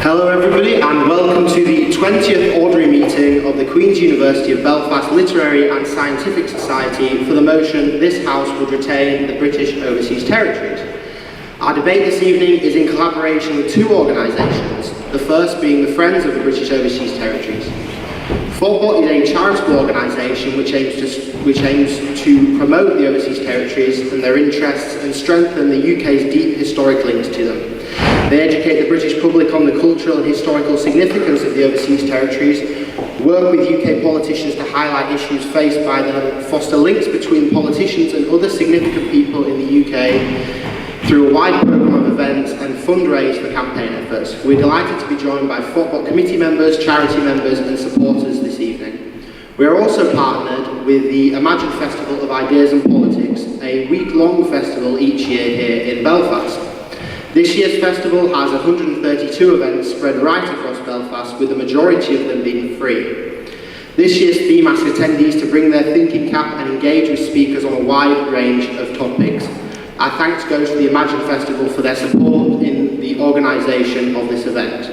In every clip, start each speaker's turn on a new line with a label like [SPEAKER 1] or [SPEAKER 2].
[SPEAKER 1] Hello everybody and welcome to the 20th Ordinary Meeting of the Queen's University of Belfast Literary and Scientific Society for the motion this House would retain the British Overseas Territories. Our debate this evening is in collaboration with two organisations, the first being the Friends of the British Overseas Territories. FOTBOT is a charitable organisation which aims to promote the overseas territories and their interests and strengthen the UK's deep historic links to them. They educate the British public on the cultural and historical significance of the overseas territories, work with UK politicians to highlight issues faced by them, foster links between politicians and other significant people in the UK through a wide programme of events and fundraise for campaign efforts. We're delighted to be joined by FOTBOT committee members, charity members and supporters this evening. We are also partnered with the Imagine Festival of Ideas and Politics, a week-long festival each year here in Belfast. This year's festival has 132 events spread right across Belfast, with the majority of them being free. This year's theme asks attendees to bring their thinking cap and engage with speakers on a wide range of topics. Our thanks goes to the Imagine Festival for their support in the organisation of this event.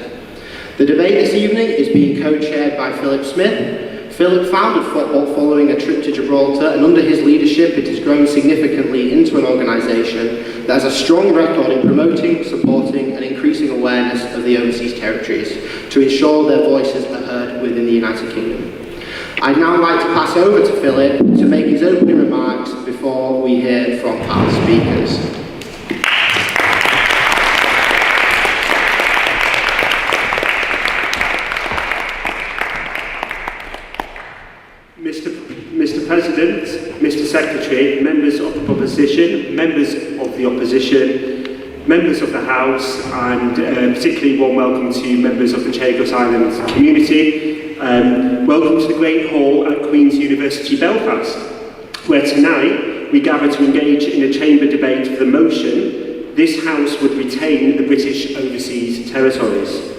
[SPEAKER 1] The debate this evening is being co-chaired by Philip Smith. Philip founded FOTBOT following a trip to Gibraltar, and under his leadership it has grown significantly into an organisation that has a strong record in promoting, supporting and increasing awareness of the overseas territories to ensure their voices are heard within the United Kingdom. I'd now like to pass over to Philip to make his opening remarks before we hear from our speakers.
[SPEAKER 2] Mr. President, Mr. Secretary, members of the proposition, members of the opposition, members of the House, and particularly warm welcome to members of the Chagos Islands community. Welcome to the Great Hall at Queen's University Belfast, where tonight we gather to engage in a chamber debate for the motion this House would retain the British Overseas Territories.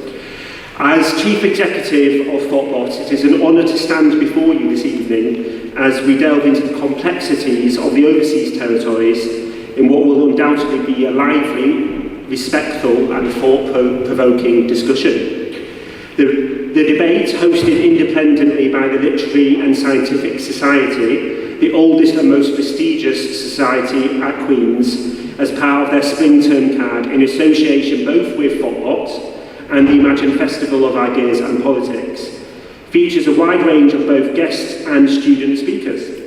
[SPEAKER 2] As Chief Executive of FOTBOT, it is an honour to stand before you this evening as we delve into the complexities of the overseas territories in what will undoubtedly be a lively, respectful and thought-provoking discussion. The debate, hosted independently by the Literary and Scientific Society, the oldest and most prestigious society at Queen's, as part of their spring term card in association both with FOTBOT and the Imagine Festival of Ideas and Politics, features a wide range of both guest and student speakers.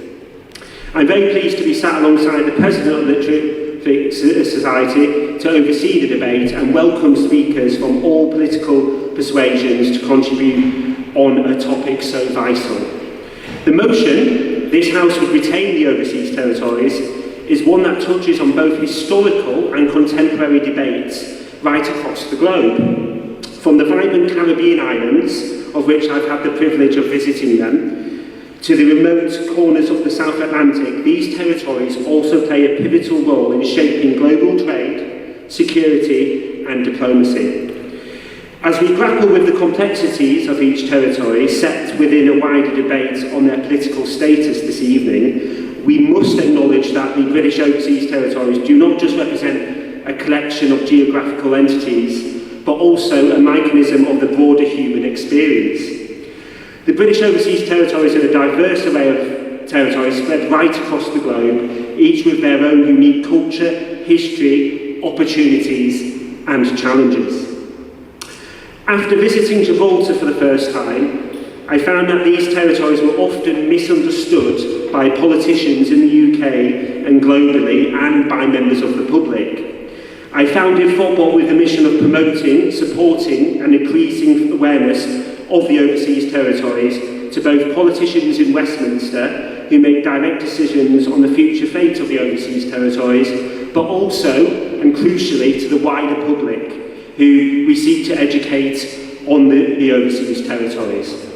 [SPEAKER 2] I'm very pleased to be sat alongside the President of the Literific Society to oversee the debate and welcome speakers from all political persuasions to contribute on a topic so vital. The motion, this House would retain the overseas territories, is one that touches on both historical and contemporary debates right across the globe. From the vibrant Caribbean islands, of which I've had the privilege of visiting them, to the remote corners of the South Atlantic, these territories also play a pivotal role in shaping global trade, security and diplomacy. As we grapple with the complexities of each territory set within a wider debate on their political status this evening, we must acknowledge that the British Overseas Territories do not just represent a collection of geographical entities, but also a mechanism of the broader human experience. The British Overseas Territories are a diverse array of territories spread right across the globe, each with their own unique culture, history, opportunities and challenges. After visiting Gibraltar for the first time, I found that these territories were often misunderstood by politicians in the UK and globally and by members of the public. I founded FOTBOT with the mission of promoting, supporting and increasing awareness of the overseas territories to both politicians in Westminster who make direct decisions on the future fate of the overseas territories, but also, and crucially, to the wider public who we seek to educate on the overseas territories.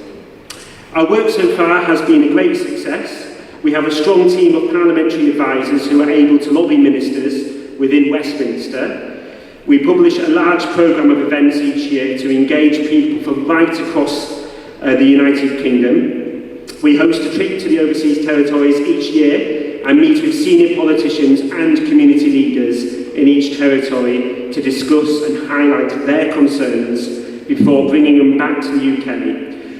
[SPEAKER 2] Our work so far has been a great success. We have a strong team of parliamentary advisors who are able to lobby ministers within Westminster. We publish a large programme of events each year to engage people from right across the United Kingdom. We host a trip to the overseas territories each year and meet with senior politicians and community leaders in each territory to discuss and highlight their concerns before bringing them back to the UK.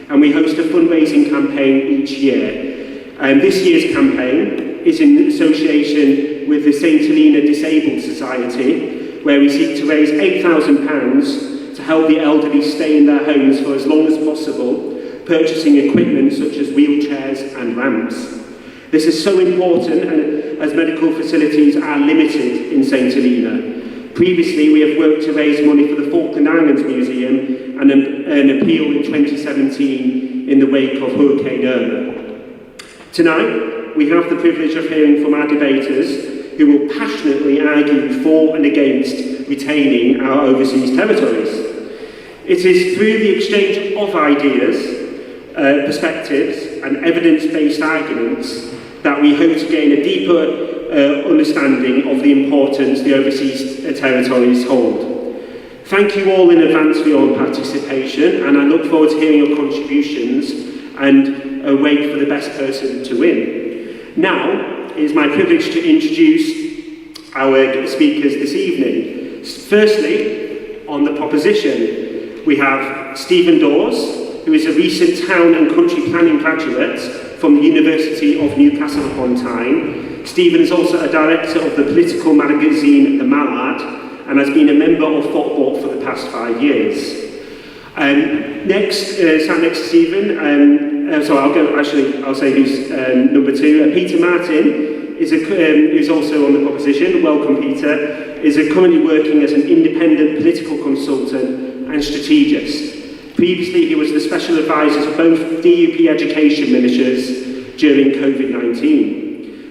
[SPEAKER 2] And we host a fundraising campaign each year. This year's campaign is in association with the St Helena Disabled Society, where we seek to raise £8,000 to help the elderly stay in their homes for as long as possible, purchasing equipment such as wheelchairs and ramps. This is so important as medical facilities are limited in St Helena. Previously, we have worked to raise money for the Falkland Islands Museum and an appeal in 2017 in the wake of Hurricane Irma. Tonight, we have the privilege of hearing from our debaters who will passionately argue for and against retaining our overseas territories. It is through the exchange of ideas, perspectives and evidence-based arguments that we hope to gain a deeper understanding of the importance the overseas territories hold. Thank you all in advance for your participation, and I look forward to hearing your contributions and wait for the best person to win. Now, it is my privilege to introduce our speakers this evening. Firstly, on the proposition, we have Stephen Dawes, who is a recent town and country planning graduate from the University of Newcastle upon Tyne. Stephen is also a director of the political magazine The Mallard and has been a member of Thought for the past 5 years. Sat next to Stephen, I'll say who's number two. Peter Martin is who's also on the proposition. Welcome, Peter. Is currently working as an independent political consultant and strategist. Previously, he was the special advisor to both DUP education ministers during COVID-19.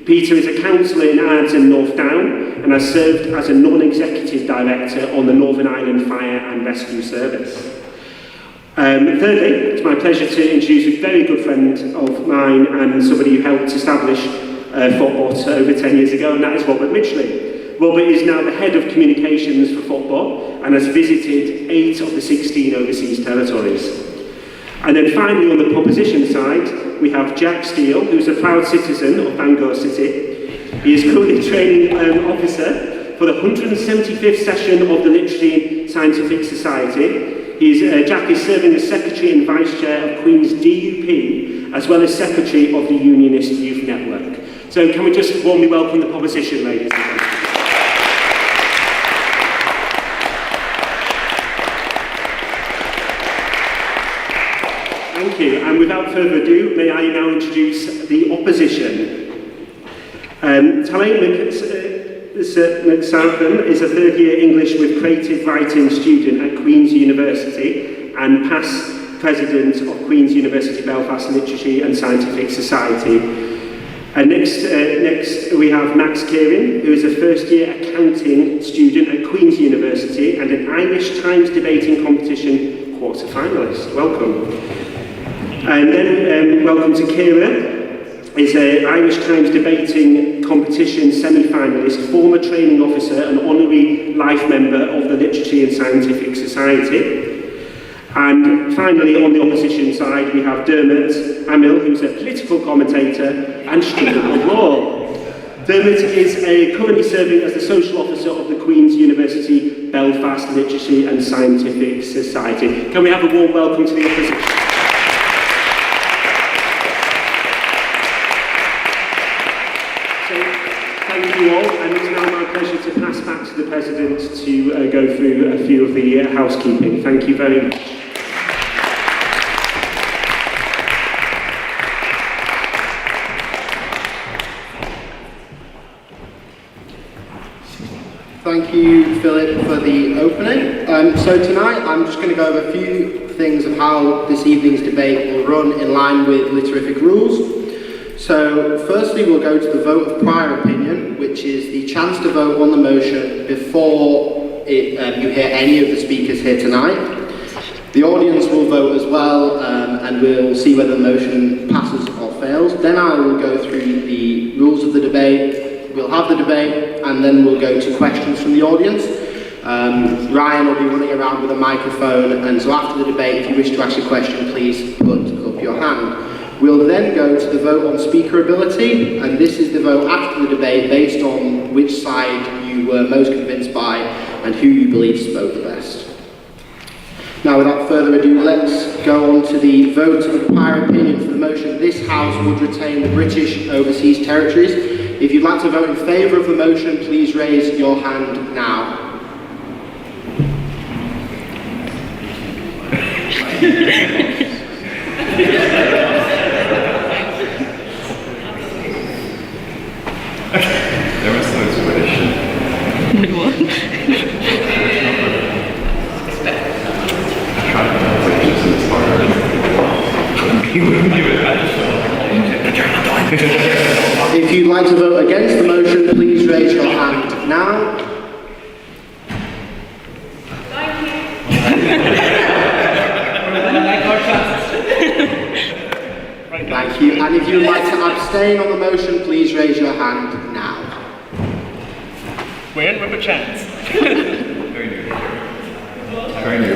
[SPEAKER 2] Peter is a councillor in Ards and North Down and has served as a non-executive director on the Northern Ireland Fire and Rescue Service. Thirdly, it's my pleasure to introduce a very good friend of mine and somebody who helped establish Thoughtbot over 10 years ago, and that is Robert Midgley. Robert is now the head of communications for Thoughtbot and has visited 8 of the 16 overseas territories. And then finally, on the proposition side, we have Jack Steele, who's a proud citizen of Bangor City. He is currently training officer for the 175th session of the Literary and Scientific Society. Jack is serving as Secretary and Vice Chair of Queen's DUP, as well as Secretary of the Unionist Youth Network. So can we just warmly welcome the proposition, ladies and gentlemen. Thank you, and without further ado, may I now introduce the opposition. Talaine McSoutham is a third-year English with creative writing student at Queen's University and past president of Queen's University Belfast Literary and Scientific Society. And next we have Max Kieran, who is a first-year accounting student at Queen's University and an Irish Times debating competition quarter-finalist. Welcome. And then welcome to Kira, is an Irish Times debating competition semi-finalist, former training officer and honorary life member of the Literary and Scientific Society. And finally, on the opposition side, we have Dermot Hamill, who's a political commentator and student of law. Dermot is currently serving as the social officer of the Queen's University Belfast Literary and Scientific Society. Can we have a warm welcome to the opposition? Thank you all, and it's now my pleasure to pass back to the President to go through a few of the housekeeping. Thank you very much.
[SPEAKER 1] Thank you, Philip, for the opening. So tonight I'm just going to go over a few things of how this evening's debate will run in line with Literific rules. So firstly we'll go to the vote of prior opinion, which is the chance to vote on the motion before you hear any of the speakers here tonight. The audience will vote as well, and we'll see whether the motion passes or fails. Then I will go through the rules of the debate, we'll have the debate, and then we'll go to questions from the audience. Ryan will be running around with a microphone, and so after the debate, if you wish to ask a question, please put up your hand. We'll then go to the vote on speaker ability, and this is the vote after the debate based on which side you were most convinced by and who you believe spoke the best. Now, without further ado, let's go on to the vote of prior opinion for the motion. This House would retain the British Overseas Territories. If you'd like to vote in favour of the motion, please raise your hand now.
[SPEAKER 3] There was no explanation.
[SPEAKER 4] No one.
[SPEAKER 3] I tried to put pictures in this photo. You wouldn't do it. I just
[SPEAKER 1] If you'd like to vote against the motion, please raise your hand now. Thank you. And if you'd like to abstain on the motion, please raise your hand now.
[SPEAKER 5] We're in with a chance.
[SPEAKER 3] Very new. Very new.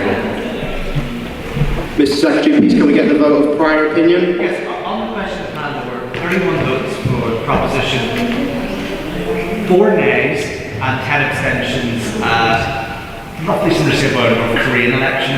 [SPEAKER 1] Mr. Secretary, please can we get the vote of prior opinion?
[SPEAKER 6] Yes, on the question of hand, there were 31 votes for proposition, 4 nays and 10 abstentions. Roughly similar to about a Korean election.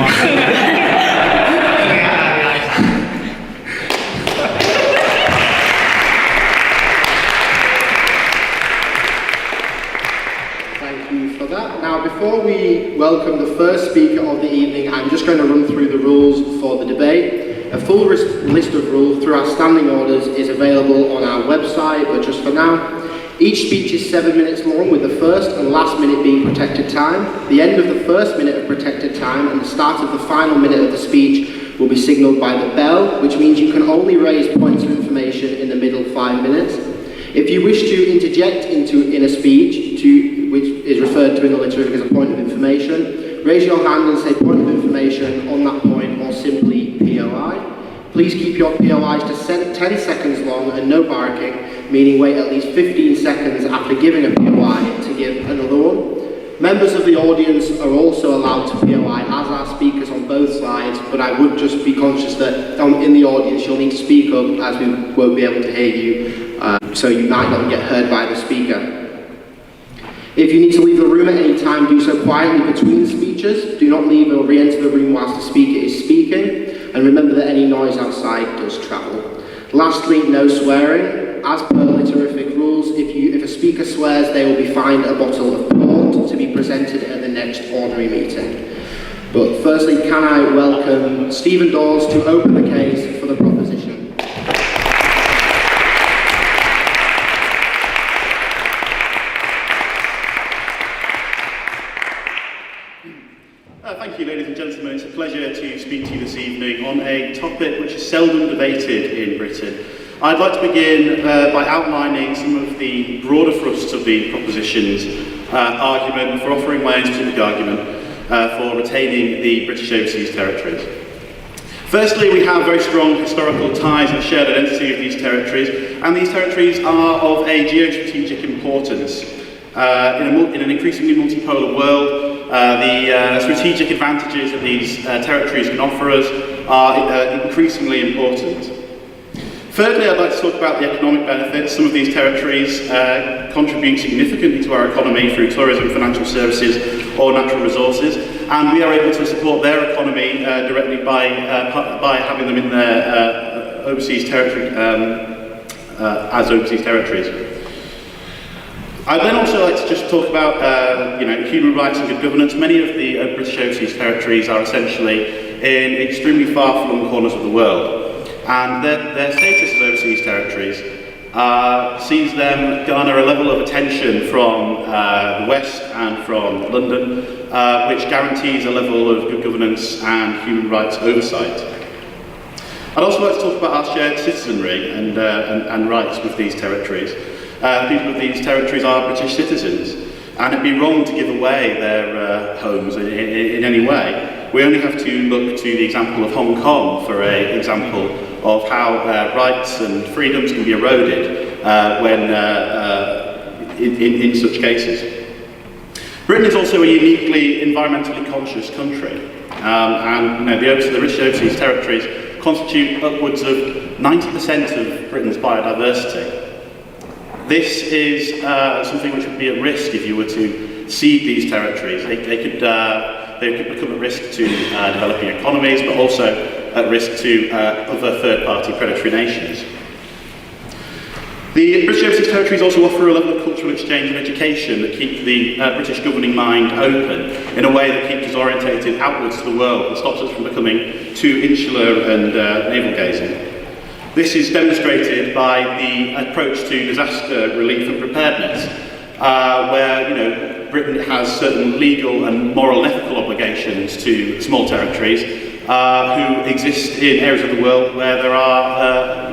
[SPEAKER 1] Thank you for that. Now, before we welcome the first speaker of the evening, I'm just going to run through the rules for the debate. A full list of rules through our standing orders is available on our website, but just for now, each speech is 7 minutes long, with the first and last minute being protected time. The end of the first minute of protected time and the start of the final minute of the speech will be signalled by the bell, which means you can only raise points of information in the middle 5 minutes. If you wish to interject in a speech, which is referred to in the Literific as a point of information, raise your hand and say point of information on that point, or simply POI. Please keep your POIs to 10 seconds long and no barking, meaning wait at least 15 seconds after giving a POI to give another one. Members of the audience are also allowed to POI as are speakers on both sides, but I would just be conscious that in the audience you'll need to speak up, as we won't be able to hear you, so you might not get heard by the speaker. If you need to leave the room at any time, do so quietly between speeches. Do not leave or re-enter the room whilst the speaker is speaking, and remember that any noise outside does travel. Lastly, no swearing. As per Literific rules, if a speaker swears, they will be fined a bottle of port to be presented at the next ordinary meeting. But firstly, can I welcome Stephen Dawes to open the case for the proposition.
[SPEAKER 7] Thank you, ladies and gentlemen. It's a pleasure to speak to you this evening on a topic which is seldom debated in Britain. I'd like to begin by outlining some of the broader thrusts of the proposition's argument, for offering my own specific argument for retaining the British Overseas Territories. Firstly, we have very strong historical ties and shared identity of these territories, and these territories are of a geostrategic importance. In an increasingly multipolar world, the strategic advantages that these territories can offer us are increasingly important. Thirdly, I'd like to talk about the economic benefits. Some of these territories contribute significantly to our economy through tourism, financial services, or natural resources, and we are able to support their economy directly by having them in their overseas territory as overseas territories. I'd then also like to just talk about human rights and good governance. Many of the British Overseas Territories are essentially in extremely far-flung corners of the world, and their status as overseas territories sees them garner a level of attention from the West and from London, which guarantees a level of good governance and human rights oversight. I'd also like to talk about our shared citizenry and rights with these territories. People of these territories are British citizens, and it'd be wrong to give away their homes in any way. We only have to look to the example of Hong Kong for an example of how rights and freedoms can be eroded in such cases. Britain is also a uniquely environmentally conscious country, and the British Overseas Territories constitute upwards of 90% of Britain's biodiversity. This is something which would be at risk if you were to cede these territories. They could they could become at risk to developing economies, but also at risk to other third-party predatory nations. The British Overseas Territories also offer a level of cultural exchange and education that keep the British governing mind open in a way that keeps us orientated outwards to the world and stops us from becoming too insular and navel-gazing. This is demonstrated by the approach to disaster relief and preparedness, where Britain has certain legal and moral and ethical obligations to small territories who exist in areas of the world where there are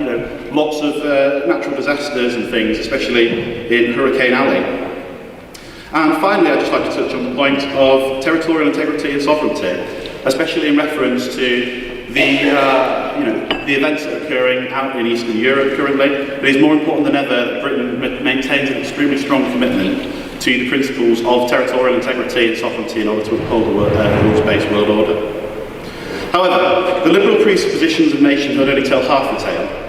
[SPEAKER 7] lots of natural disasters and things, especially in Hurricane Alley. And finally, I'd just like to touch on the point of territorial integrity and sovereignty, especially in reference to the events that are occurring out in Eastern Europe currently. It is more important than ever that Britain maintains an extremely strong commitment to the principles of territorial integrity and sovereignty in order to uphold the rules-based world order. However, the liberal presuppositions of nationhood only tell half the tale.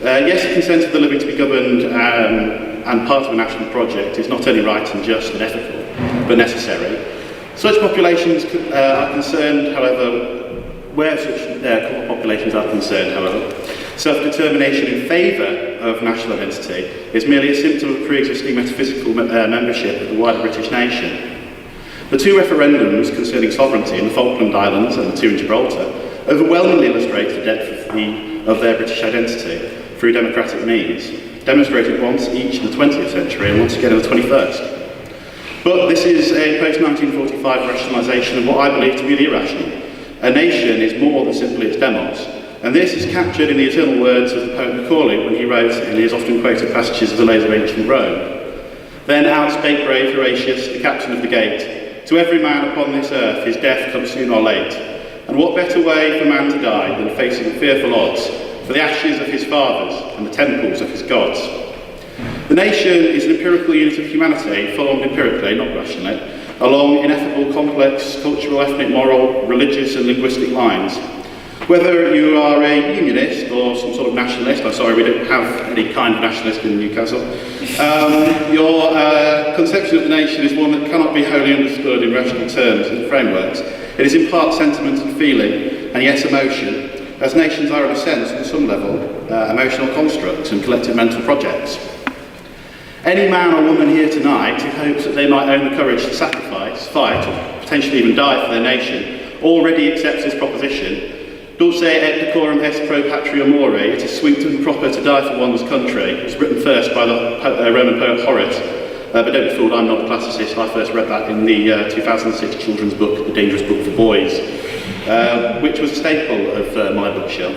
[SPEAKER 7] Yes, the consent of the living to be governed and part of a national project is not only right and just and ethical, but necessary. Such populations are concerned, however, where such populations are concerned, however, self-determination in favour of national identity is merely a symptom of pre-existing metaphysical membership of the wider British nation. The two referendums concerning sovereignty in the Falkland Islands and the two in Gibraltar overwhelmingly illustrate the depth of their British identity through democratic means, demonstrated once each in the 20th century and once again in the 21st. But this is a post-1945 rationalisation of what I believe to be the irrational. A nation is more than simply its demos, and this is captured in the eternal words of the poet Macaulay when he wrote in his often quoted passages of the Lays of Ancient Rome. Then out spake brave Horatius, the captain of the gate, to every man upon this earth his death comes soon or late, and what better way for man to die than facing fearful odds for the ashes of his fathers and the temples of his gods. The nation is an empirical unit of humanity, formed empirically, not rationally, along ineffable, complex, cultural, ethnic, moral, religious and linguistic lines. Whether you are a unionist or some sort of nationalist, I'm sorry we don't have any kind of nationalist in Newcastle, your conception of the nation is one that cannot be wholly understood in rational terms and frameworks. It is in part sentiment and feeling, and yes, emotion, as nations are in a sense, on some level, emotional constructs and collective mental projects. Any man or woman here tonight who hopes that they might own the courage to sacrifice, fight, or potentially even die for their nation, already accepts this proposition. Dulce et decorum est pro patria more, it is sweet and proper to die for one's country. It was written first by the Roman poet Horace, but don't be fooled, I'm not a classicist. I first read that in the 2006 children's book, The Dangerous Book for Boys, which was a staple of my bookshelf.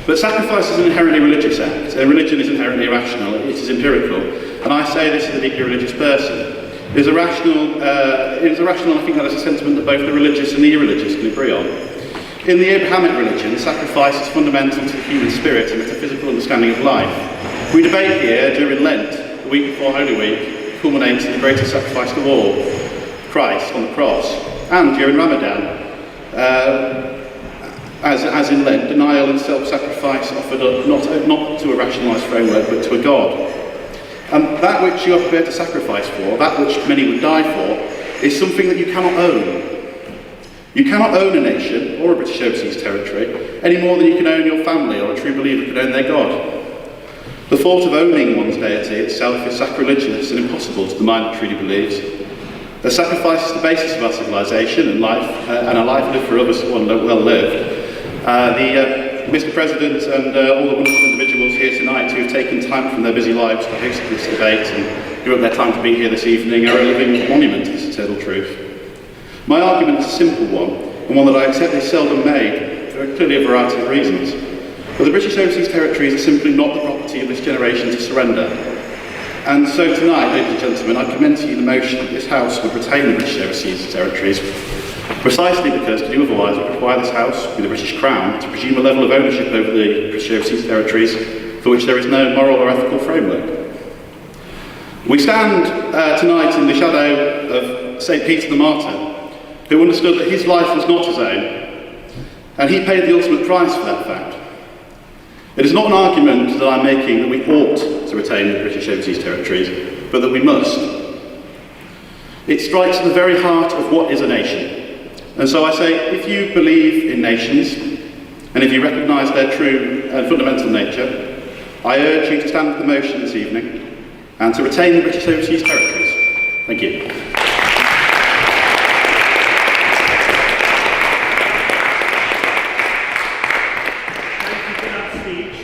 [SPEAKER 7] But sacrifice is an inherently religious act, and religion is inherently irrational, it is empirical, and I say this as a deeply religious person. It is irrational, I think that is a sentiment that both the religious and the irreligious can agree on. In the Abrahamic religion, sacrifice is fundamental to the human spirit and metaphysical understanding of life. We debate here during Lent, the week before Holy Week, culminates in the greatest sacrifice of all, Christ on the cross, and during Ramadan, as in Lent, denial and self-sacrifice offered up not to a rationalised framework, but to a God. And that which you are prepared to sacrifice for, that which many would die for, is something that you cannot own. You cannot own a nation or a British overseas territory any more than you can own your family or a true believer can own their God. The thought of owning one's deity itself is sacrilegious and impossible to the mind that truly believes. The sacrifice is the basis of our civilization and life, and a life lived for others, one well lived. Mr. President and all the wonderful individuals here tonight who have taken time from their busy lives to host this debate and give up their time to be here this evening are a living monument to this eternal truth. My argument is a simple one, and one that I accept is seldom made, for clearly a variety of reasons. But the British overseas territories are simply not the property of this generation to surrender. And so tonight, ladies and gentlemen, I commend to you the motion that this House would retain the British overseas territories, precisely because to do otherwise would require this House, with the British Crown, to presume a level of ownership over the British overseas territories for which there is no moral or ethical framework. We stand tonight in the shadow of St. Peter the Martyr, who understood that his life was not his own, and he paid the ultimate price for that fact. It is not an argument that I'm making that we ought to retain the British overseas territories, but that we must. It strikes at the very heart of what is a nation. And so I say, if you believe in nations, and if you recognise their true and fundamental nature, I urge you to stand for the motion this evening and to retain the British Overseas Territories. Thank you.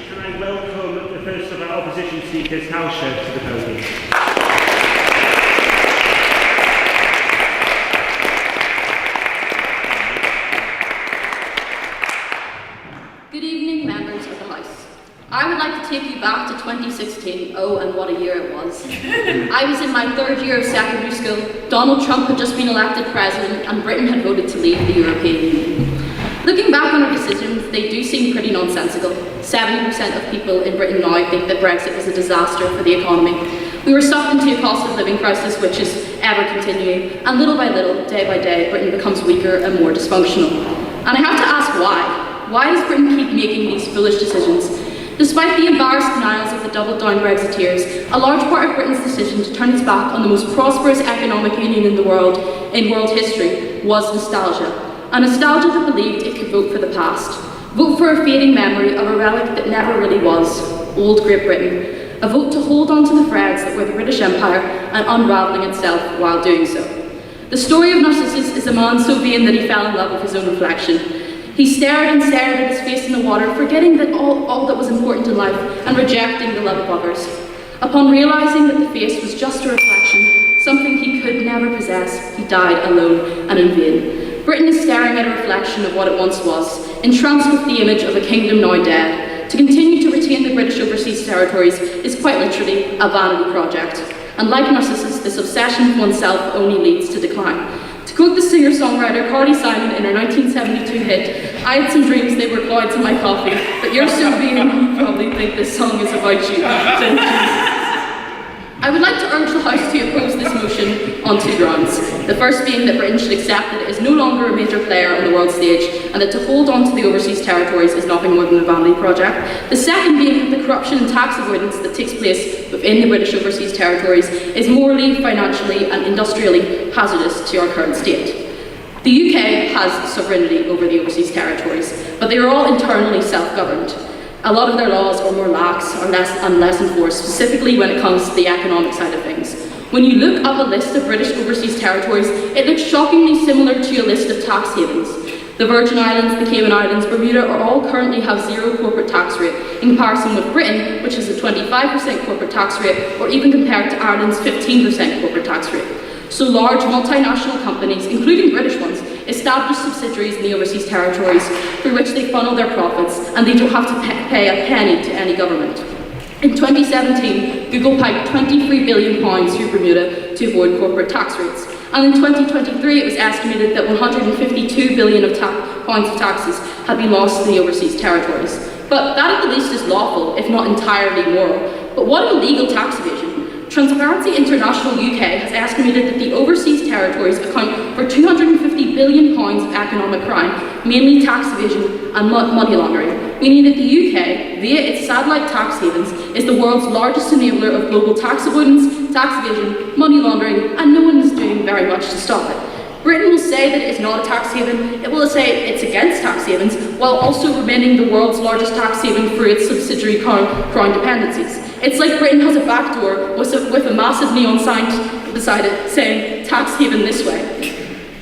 [SPEAKER 2] Can I welcome the first of our opposition speakers, Tauscher, to the podium.
[SPEAKER 4] Good evening, members of the House. I would like to take you back to 2016. Oh, and what a year it was. I was in my 3rd year of secondary school. Donald Trump had just been elected president and Britain had voted to leave the European Union. Looking back on our decisions, they do seem pretty nonsensical. 70% of people in Britain now think that Brexit was a disaster for the economy. We were sucked into a cost of living crisis which is ever continuing, and little by little, day by day, Britain becomes weaker and more dysfunctional. And I have to ask why. Why does Britain keep making these foolish decisions? Despite the embarrassed denials of the doubled-down Brexiteers, a large part of Britain's decision to turn its back on the most prosperous economic union in the world, in world history, was nostalgia. A nostalgia that believed it could vote for the past. Vote for a fading memory of a relic that never really was, old Great Britain. A vote to hold on to the threads that were the British Empire and unravelling itself while doing so. The story of Narcissus is a man so vain that he fell in love with his own reflection. He stared and stared at his face in the water, forgetting that all that was important in life and rejecting the love of others. Upon realising that the face was just a reflection, something he could never possess, he died alone and in vain. Britain is staring at a reflection of what it once was, entranced with the image of a kingdom now dead. To continue to retain the British Overseas Territories is quite literally a vanity project. And like Narcissus, this obsession with oneself only leads to decline. To quote the singer-songwriter Carly Simon in her 1972 hit, "I had some dreams, they were clouds in my coffee, but you're so vain, you probably think this song is about you." I would like to urge the House to oppose this motion on 2 grounds. The first being that Britain should accept that it is no longer a major player on the world stage and that to hold on to the overseas territories is nothing more than a vanity project. The second being that the corruption and tax avoidance that takes place within the British overseas territories is morally, financially and industrially hazardous to our current state. The UK has sovereignty over the overseas territories, but they are all internally self-governed. A lot of their laws are more lax or less enforced, specifically when it comes to the economic side of things. When you look up a list of British overseas territories, it looks shockingly similar to a list of tax havens. The Virgin Islands, the Cayman Islands, Bermuda are all currently have 0 corporate tax rate, in comparison with Britain, which has a 25% corporate tax rate, or even compared to Ireland's 15% corporate tax rate. So large multinational companies, including British ones, establish subsidiaries in the overseas territories through which they funnel their profits, and they don't have to pay a penny to any government. In 2017, Google piped £23 billion through Bermuda to avoid corporate tax rates. And in 2023, it was estimated that £152 billion of taxes had been lost in the overseas territories. But that at the least is lawful, if not entirely moral. But what illegal tax evasion? Transparency International UK has estimated that the overseas territories account for £250 billion of economic crime, mainly tax evasion and money laundering, meaning that the UK, via its satellite tax havens, is the world's largest enabler of global tax avoidance, tax evasion, money laundering, and no one is doing very much to stop it. Britain will say that it is not a tax haven, it will say it's against tax havens, while also remaining the world's largest tax haven through its subsidiary crown dependencies. It's like Britain has a back door with a massive neon sign beside it saying, tax haven this way.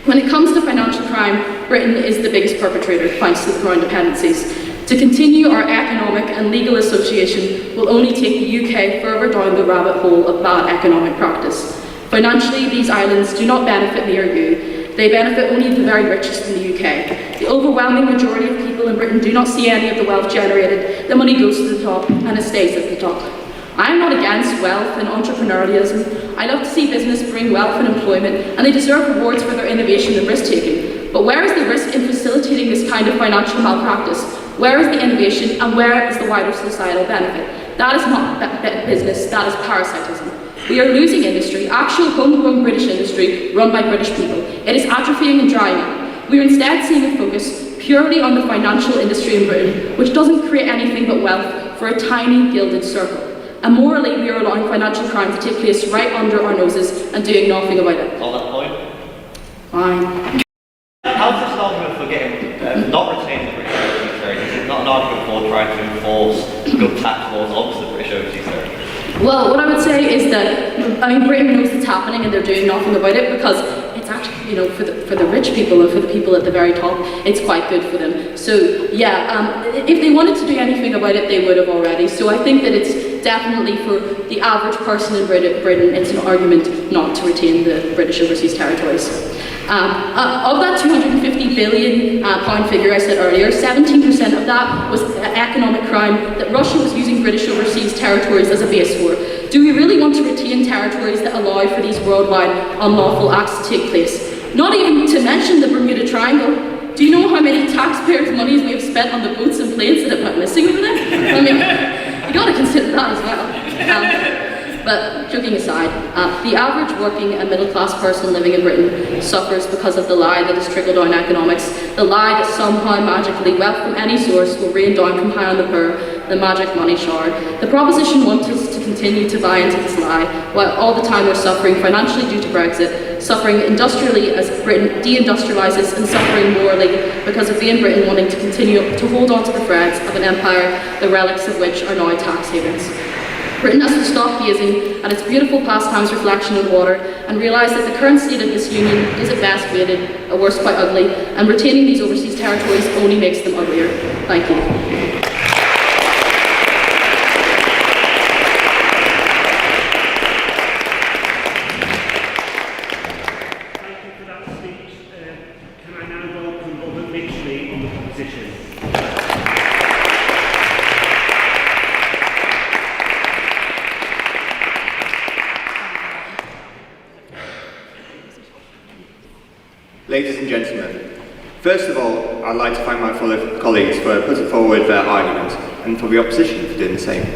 [SPEAKER 4] When it comes to financial crime, Britain is the biggest perpetrator thanks to the crown dependencies. To continue our economic and legal association will only take the UK further down the rabbit hole of bad economic practice. Financially, these islands do not benefit me or you. They benefit only the very richest in the UK. The overwhelming majority of people in Britain do not see any of the wealth generated. The money goes to the top and it stays at the top. I am not against wealth and entrepreneurialism. I love to see business bring wealth and employment, and they deserve rewards for their innovation and risk-taking. But where is the risk in facilitating this kind of financial malpractice? Where is the innovation, and where is the wider societal benefit? That is not business, that is parasitism. We are losing industry, actual homegrown British industry run by British people. It is atrophying and drying up. We are instead seeing a focus purely on the financial industry in Britain, which doesn't create anything but wealth for a tiny gilded circle. And morally, we are allowing financial crime to take place right under our noses and doing nothing about it.
[SPEAKER 3] On that point?
[SPEAKER 4] Fine. happening and they're doing nothing about it, because it's actually, you know, for the rich people and for the people at the very top, it's quite good for them. So yeah, if they wanted to do anything about it, they would have already. So I think that it's definitely, for the average person in Britain, it's an argument not to retain the British overseas territories. Of that £250 billion figure I said earlier, 17% of that was economic crime that Russia was using British overseas territories as a base for. Do we really want to retain territories that allow for these worldwide unlawful acts to take place? Not even to mention the Bermuda Triangle. Do you know how many taxpayers' monies we have spent on the boats and planes that have went missing over there? I mean, you got to consider that as well. But joking aside, the average working and middle-class person living in Britain suffers because of the lie that is trickle-down economics, the lie that somehow magically wealth from any source will rain down from high on the poor, the magic money shower. The proposition wants us to continue to buy into this lie, while all the time we're suffering financially due to Brexit, suffering industrially as Britain deindustrialises, and suffering morally because of being Britain wanting to continue to hold on to the threads of an empire, the relics of which are now tax havens. Britain has to stop gazing at its beautiful pastimes reflection in water and realise that the current state of this union is at best faded, at worst quite ugly, and retaining these overseas territories only makes them uglier. Thank you.
[SPEAKER 5] Ladies and gentlemen, first of all, I'd like to thank my fellow colleagues for putting forward their argument, and for the opposition for doing the same.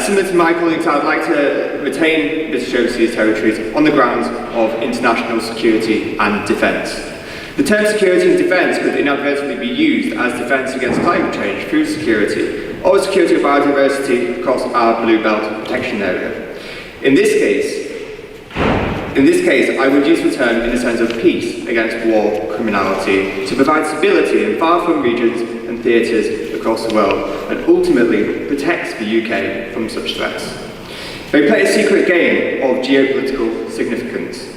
[SPEAKER 5] Similar to my colleagues, I would like to retain British overseas territories on the grounds of international security and defence. The term security and defence could inadvertently be used as defence against climate change, food security, or security of biodiversity across our Blue Belt protection area. In this case, I would use the term in the sense of peace against war criminality to provide stability in far-flung regions and theatres across the world, and ultimately protects the UK from such threats. They play a secret game of geopolitical significance.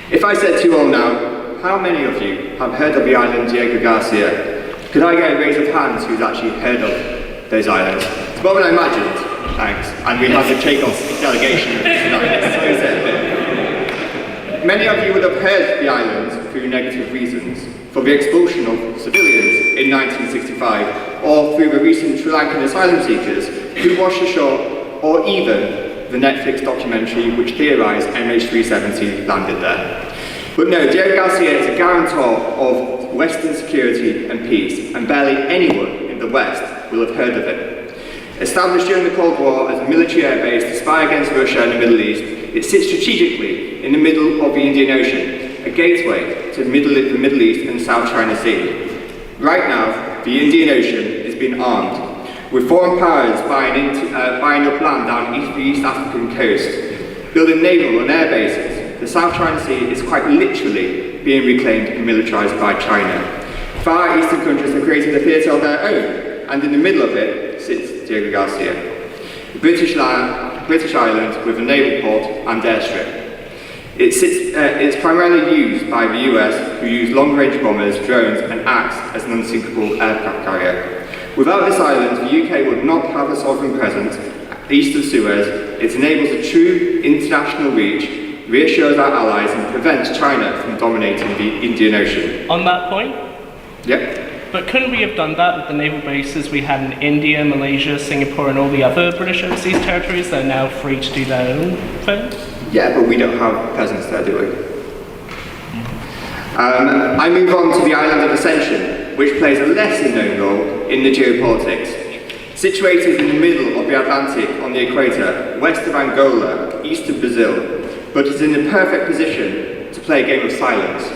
[SPEAKER 5] If I said to you all now, how many of you have heard of the island Diego Garcia? Could I get a raise of hands who's actually heard of those islands? It's more than I imagined, thanks. And we have the Chagos delegation tonight. Many of you would have heard the islands through negative reasons, for the expulsion of civilians in 1965, or through the recent Sri Lankan asylum seekers who washed ashore, or even the Netflix documentary which theorised MH370 landed there. But no, Diego Garcia is a guarantor of Western security and peace, and barely anyone in the West will have heard of it. Established during the Cold War as a military airbase to spy against Russia in the Middle East, it sits strategically in the middle of the Indian Ocean, a gateway to the Middle East and South China Sea. Right now, the Indian Ocean is being armed, with foreign powers buying up land down the East African coast, building naval and air bases. The South China Sea is quite literally being reclaimed and militarised by China. Far Eastern countries have created a theatre of their own, and in the middle of it sits Diego Garcia, a British island with a naval port and airstrip. It's primarily used by the US, who use long-range bombers, drones, and acts as an unsinkable aircraft carrier. Without this island, the UK would not have a sovereign presence east of Suez. It enables a true international reach, reassures our allies, and prevents China from dominating the Indian Ocean.
[SPEAKER 8] On that point?
[SPEAKER 5] Yep.
[SPEAKER 8] But couldn't we have done that with the naval bases we had in India, Malaysia, Singapore, and all the other British overseas territories that are now free to do their own thing?
[SPEAKER 5] Yeah, but we don't have presence there, do we? I move on to the island of Ascension, which plays a lesser-known role in the geopolitics. Situated in the middle of the Atlantic on the equator, west of Angola, east of Brazil, but is in the perfect position to play a game of silence.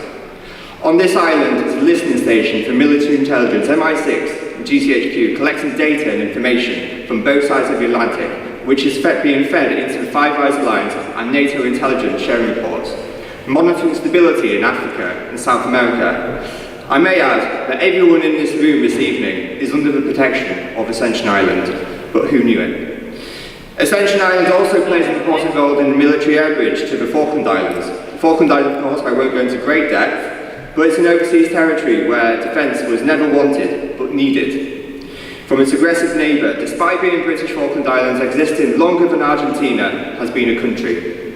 [SPEAKER 5] On this island is a listening station for military intelligence, MI6 and GCHQ, collecting data and information from both sides of the Atlantic, which is being fed into the Five Eyes Alliance and NATO intelligence sharing reports, monitoring stability in Africa and South America. I may add that everyone in this room this evening is under the protection of Ascension Island, but who knew it? Ascension Island also plays an important role in the military air bridge to the Falkland Islands. The Falkland Islands, of course, I won't go into great depth, but it's an overseas territory where defence was never wanted, but needed. From its aggressive neighbour, despite being British Falkland Islands existing longer than Argentina has been a country.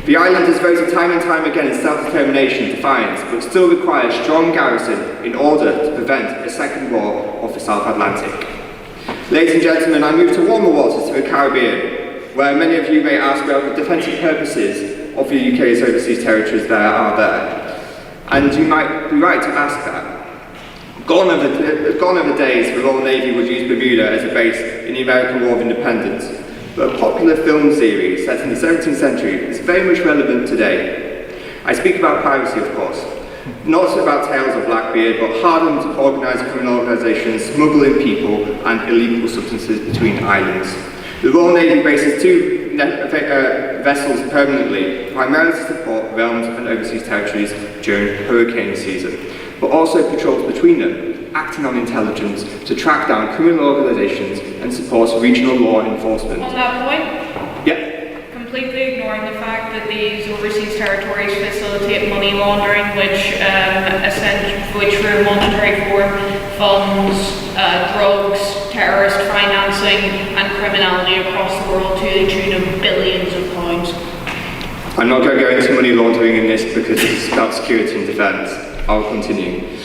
[SPEAKER 5] The island has voted time and time again in self-determination defiance, but still requires strong garrison in order to prevent a second war of the South Atlantic. Ladies and gentlemen, I move to warmer waters to the Caribbean, where many of you may ask about the defensive purposes of the UK's overseas territories are there. And you might be right to ask that. Gone are the days the Royal Navy would use Bermuda as a base in the American War of Independence, but a popular film series set in the 17th century is very much relevant today. I speak about piracy, of course. Not about tales of Blackbeard, but hardened organised criminal organisations smuggling people and illegal substances between islands. The Royal Navy bases two vessels permanently, primarily to support realms and overseas territories during hurricane season, but also patrols between them, acting on intelligence to track down criminal organisations and support regional law enforcement.
[SPEAKER 9] On that point?
[SPEAKER 5] Yep.
[SPEAKER 9] Completely ignoring the fact that these overseas territories facilitate money laundering, which through monetary form funds drugs, terrorist financing and criminality across the world to the tune of billions of pounds.
[SPEAKER 5] I'm not going to go into money laundering in this because it's about security and defence. I'll continue.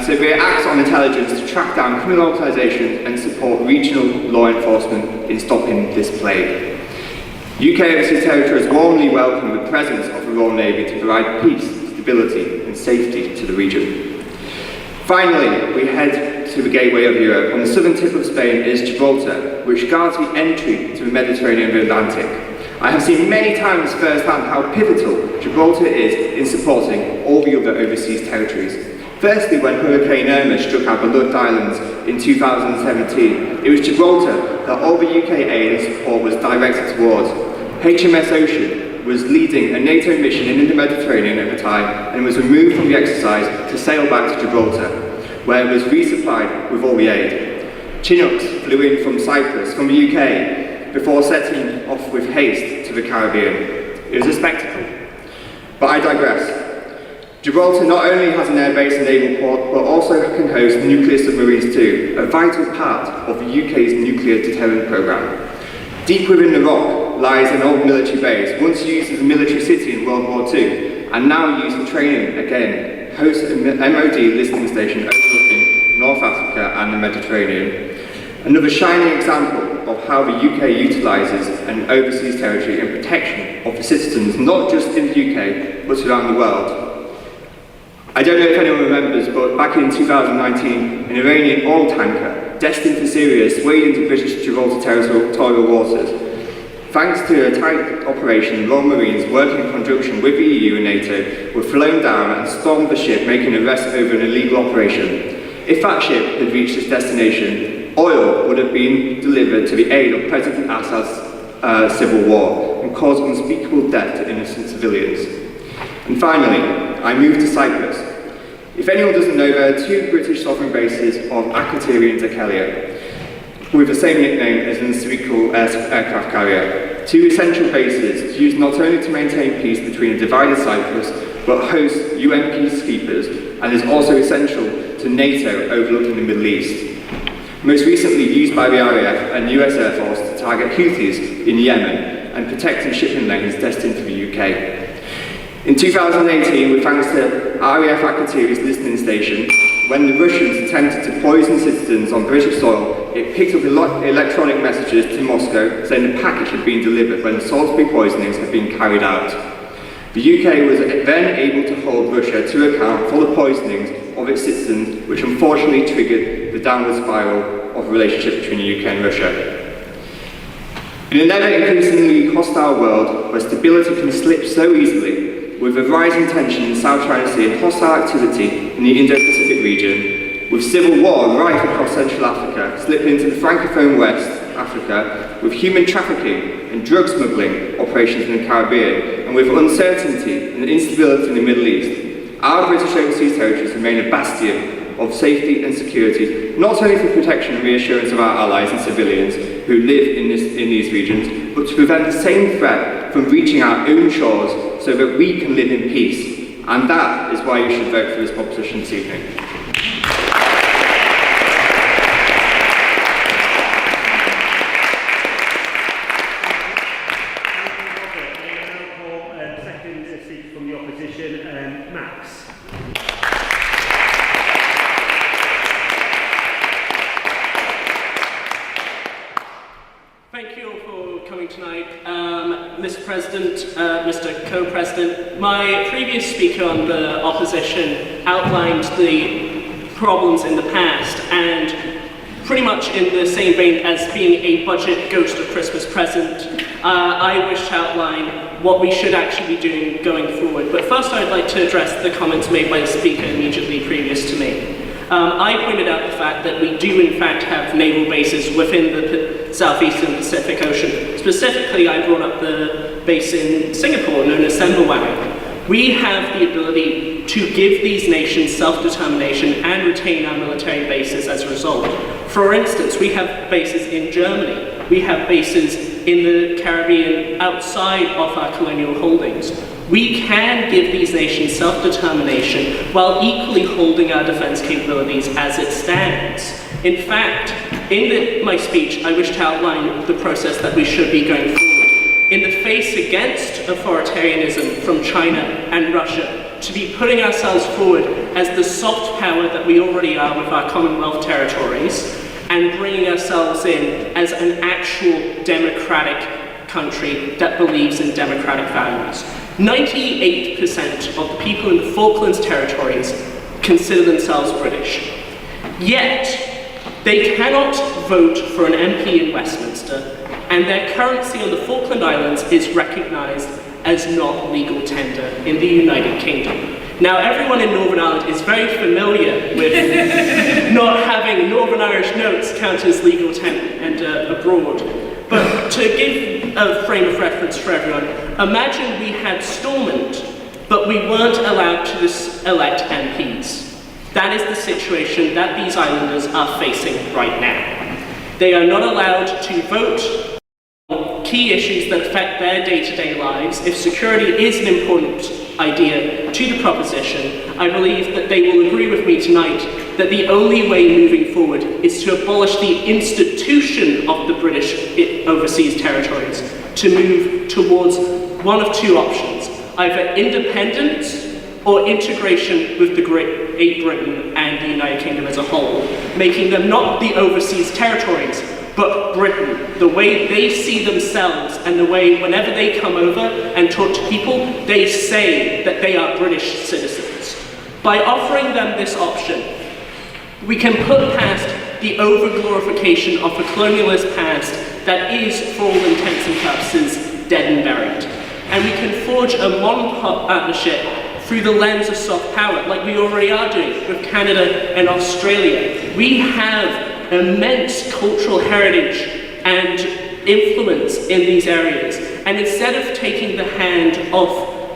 [SPEAKER 5] So we act on intelligence to track down criminal organisations and support regional law enforcement in stopping this plague. UK overseas territories warmly welcome the presence of the Royal Navy to provide peace, stability and safety to the region. Finally, we head to the gateway of Europe. On the southern tip of Spain is Gibraltar, which guards the entry to the Mediterranean and the Atlantic. I have seen many times firsthand how pivotal Gibraltar is in supporting all the other overseas territories. Firstly, when Hurricane Irma struck our beloved islands in 2017, it was Gibraltar that all the UK aid and support was directed towards. HMS Ocean was leading a NATO mission in the Mediterranean at the time and was removed from the exercise to sail back to Gibraltar, where it was resupplied with all the aid. Chinooks flew in from Cyprus, from the UK, before setting off with haste to the Caribbean. It was a spectacle. But I digress. Gibraltar not only has an airbase and naval port, but also can host nuclear submarines too, a vital part of the UK's nuclear deterrent programme. Deep within the rock lies an old military base, once used as a military city in World War II, and now used for training again, hosts a MOD listening station overlooking North Africa and the Mediterranean. Another shining example of how the UK utilises an overseas territory in protection of the citizens, not just in the UK, but around the world. I don't know if anyone remembers, but back in 2019, an Iranian oil tanker destined for Syria swayed into British Gibraltar territorial waters. Thanks to a tight operation, Royal Marines, working in conjunction with the EU and NATO, were flown down and stormed the ship, making arrests over an illegal operation. If that ship had reached its destination, oil would have been delivered to the aid of President Assad's civil war and caused unspeakable death to innocent civilians. And finally, I move to Cyprus. If anyone doesn't know, there are two British sovereign bases of Akrotiri and Dhekelia, with the same nickname as an Sirikal aircraft carrier. Two essential bases used not only to maintain peace between a divided Cyprus, but host UN peacekeepers, and is also essential to NATO overlooking the Middle East. Most recently used by the RAF and US Air Force to target Houthis in Yemen and protecting shipping lanes destined for the UK. In 2018, with thanks to RAF Akrotiri's listening station, when the Russians attempted to poison citizens on British soil, it picked up electronic messages to Moscow saying the package had been delivered when Salisbury poisonings had been carried out. The UK was then able to hold Russia to account for the poisonings of its citizens, which unfortunately triggered the downward spiral of the relationship between the UK and Russia. In an ever-increasingly hostile world where stability can slip so easily, with a rising tension in the South China Sea and hostile activity in the Indo-Pacific region, with civil war rife across Central Africa, slipping into the Francophone West Africa, with human trafficking and drug smuggling operations in the Caribbean, and with uncertainty and instability in the Middle East, our British overseas territories remain a bastion of safety and security, not only for protection and reassurance of our allies and civilians who live in these regions, but to prevent the same threat from reaching our own shores so that we can live in peace. And that is why you should vote for this proposition this evening.
[SPEAKER 2] Second speaker from the opposition, Max.
[SPEAKER 8] Thank you all for coming tonight. Mr. President, Mr. Co-President, my previous speaker on the opposition outlined the problems in the past, and pretty much in the same vein as being a budget ghost of Christmas present, I wish to outline what we should actually be doing going forward. But first I'd like to address the comments made by the speaker immediately previous to me. I pointed out the fact that we do in fact have naval bases within the southeastern Pacific Ocean. Specifically, I brought up the base in Singapore known as Sembawang. We have the ability to give these nations self-determination and retain our military bases as a result. For instance, we have bases in Germany. We have bases in the Caribbean outside of our colonial holdings. We can give these nations self-determination while equally holding our defense capabilities as it stands. In fact, in my speech, I wish to outline the process that we should be going forward. In the face against authoritarianism from China and Russia, to be putting ourselves forward as the soft power that we already are with our Commonwealth territories, and bringing ourselves in as an actual democratic country that believes in democratic values. 98% of the people in the Falklands territories consider themselves British. Yet, they cannot vote for an MP in Westminster, and their currency on the Falkland Islands is recognised as not legal tender in the United Kingdom. Now, everyone in Northern Ireland is very familiar with not having Northern Irish notes count as legal tender abroad. But to give a frame of reference for everyone, imagine we had Stormont, but we weren't allowed to elect MPs. That is the situation that these islanders are facing right now. They are not allowed to vote on key issues that affect their day-to-day lives. If security is an important idea to the proposition, I believe that they will agree with me tonight that the only way moving forward is to abolish the institution of the British overseas territories, to move towards one of two options, either independence or integration with the Great Britain and the United Kingdom as a whole, making them not the overseas territories, but Britain, the way they see themselves and the way whenever they come over and talk to people, they say that they are British citizens. By offering them this option, we can put past the over-glorification of a colonialist past that is, for all intents and purposes, dead and buried. And we can forge a modern partnership through the lens of soft power, like we already are doing with Canada and Australia. We have immense cultural heritage and influence in these areas. And instead of taking the hand of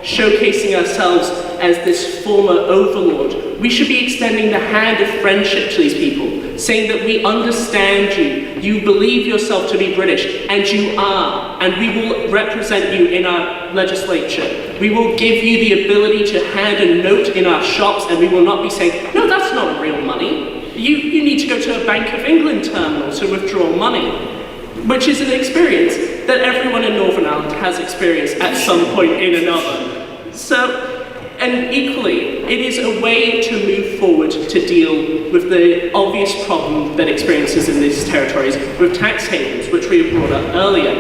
[SPEAKER 8] showcasing ourselves as this former overlord, we should be extending the hand of friendship to these people, saying that we understand you, you believe yourself to be British, and you are, and we will represent you in our legislature. We will give you the ability to hand a note in our shops, and we will not be saying, no, that's not real money. You need to go to a Bank of England terminal to withdraw money, which is an experience that everyone in Northern Ireland has experienced at some point in another. So, and equally, it is a way to move forward to deal with the obvious problem that experiences in these territories with tax havens, which we brought up earlier.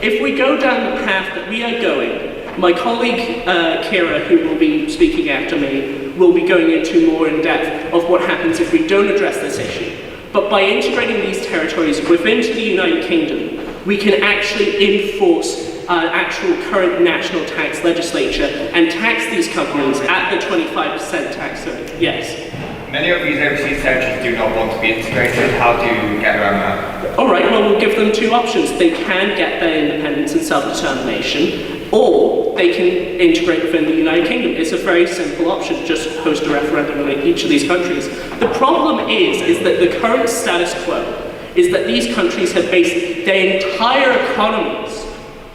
[SPEAKER 8] If we go down the path that we are going, my colleague Kira, who will be speaking after me, will be going into more in depth of what happens if we don't address this issue. But by integrating these territories within the United Kingdom, we can actually enforce our actual current national tax legislature and tax these companies at the 25% tax rate. Yes?
[SPEAKER 10] Many of these overseas territories do not want to be integrated. How do you get around that?
[SPEAKER 8] All right, well, we'll give them two options. They can get their independence and self-determination, or they can integrate within the United Kingdom. It's a very simple option, just host a referendum in each of these countries. The problem is that the current status quo is that these countries have based their entire economies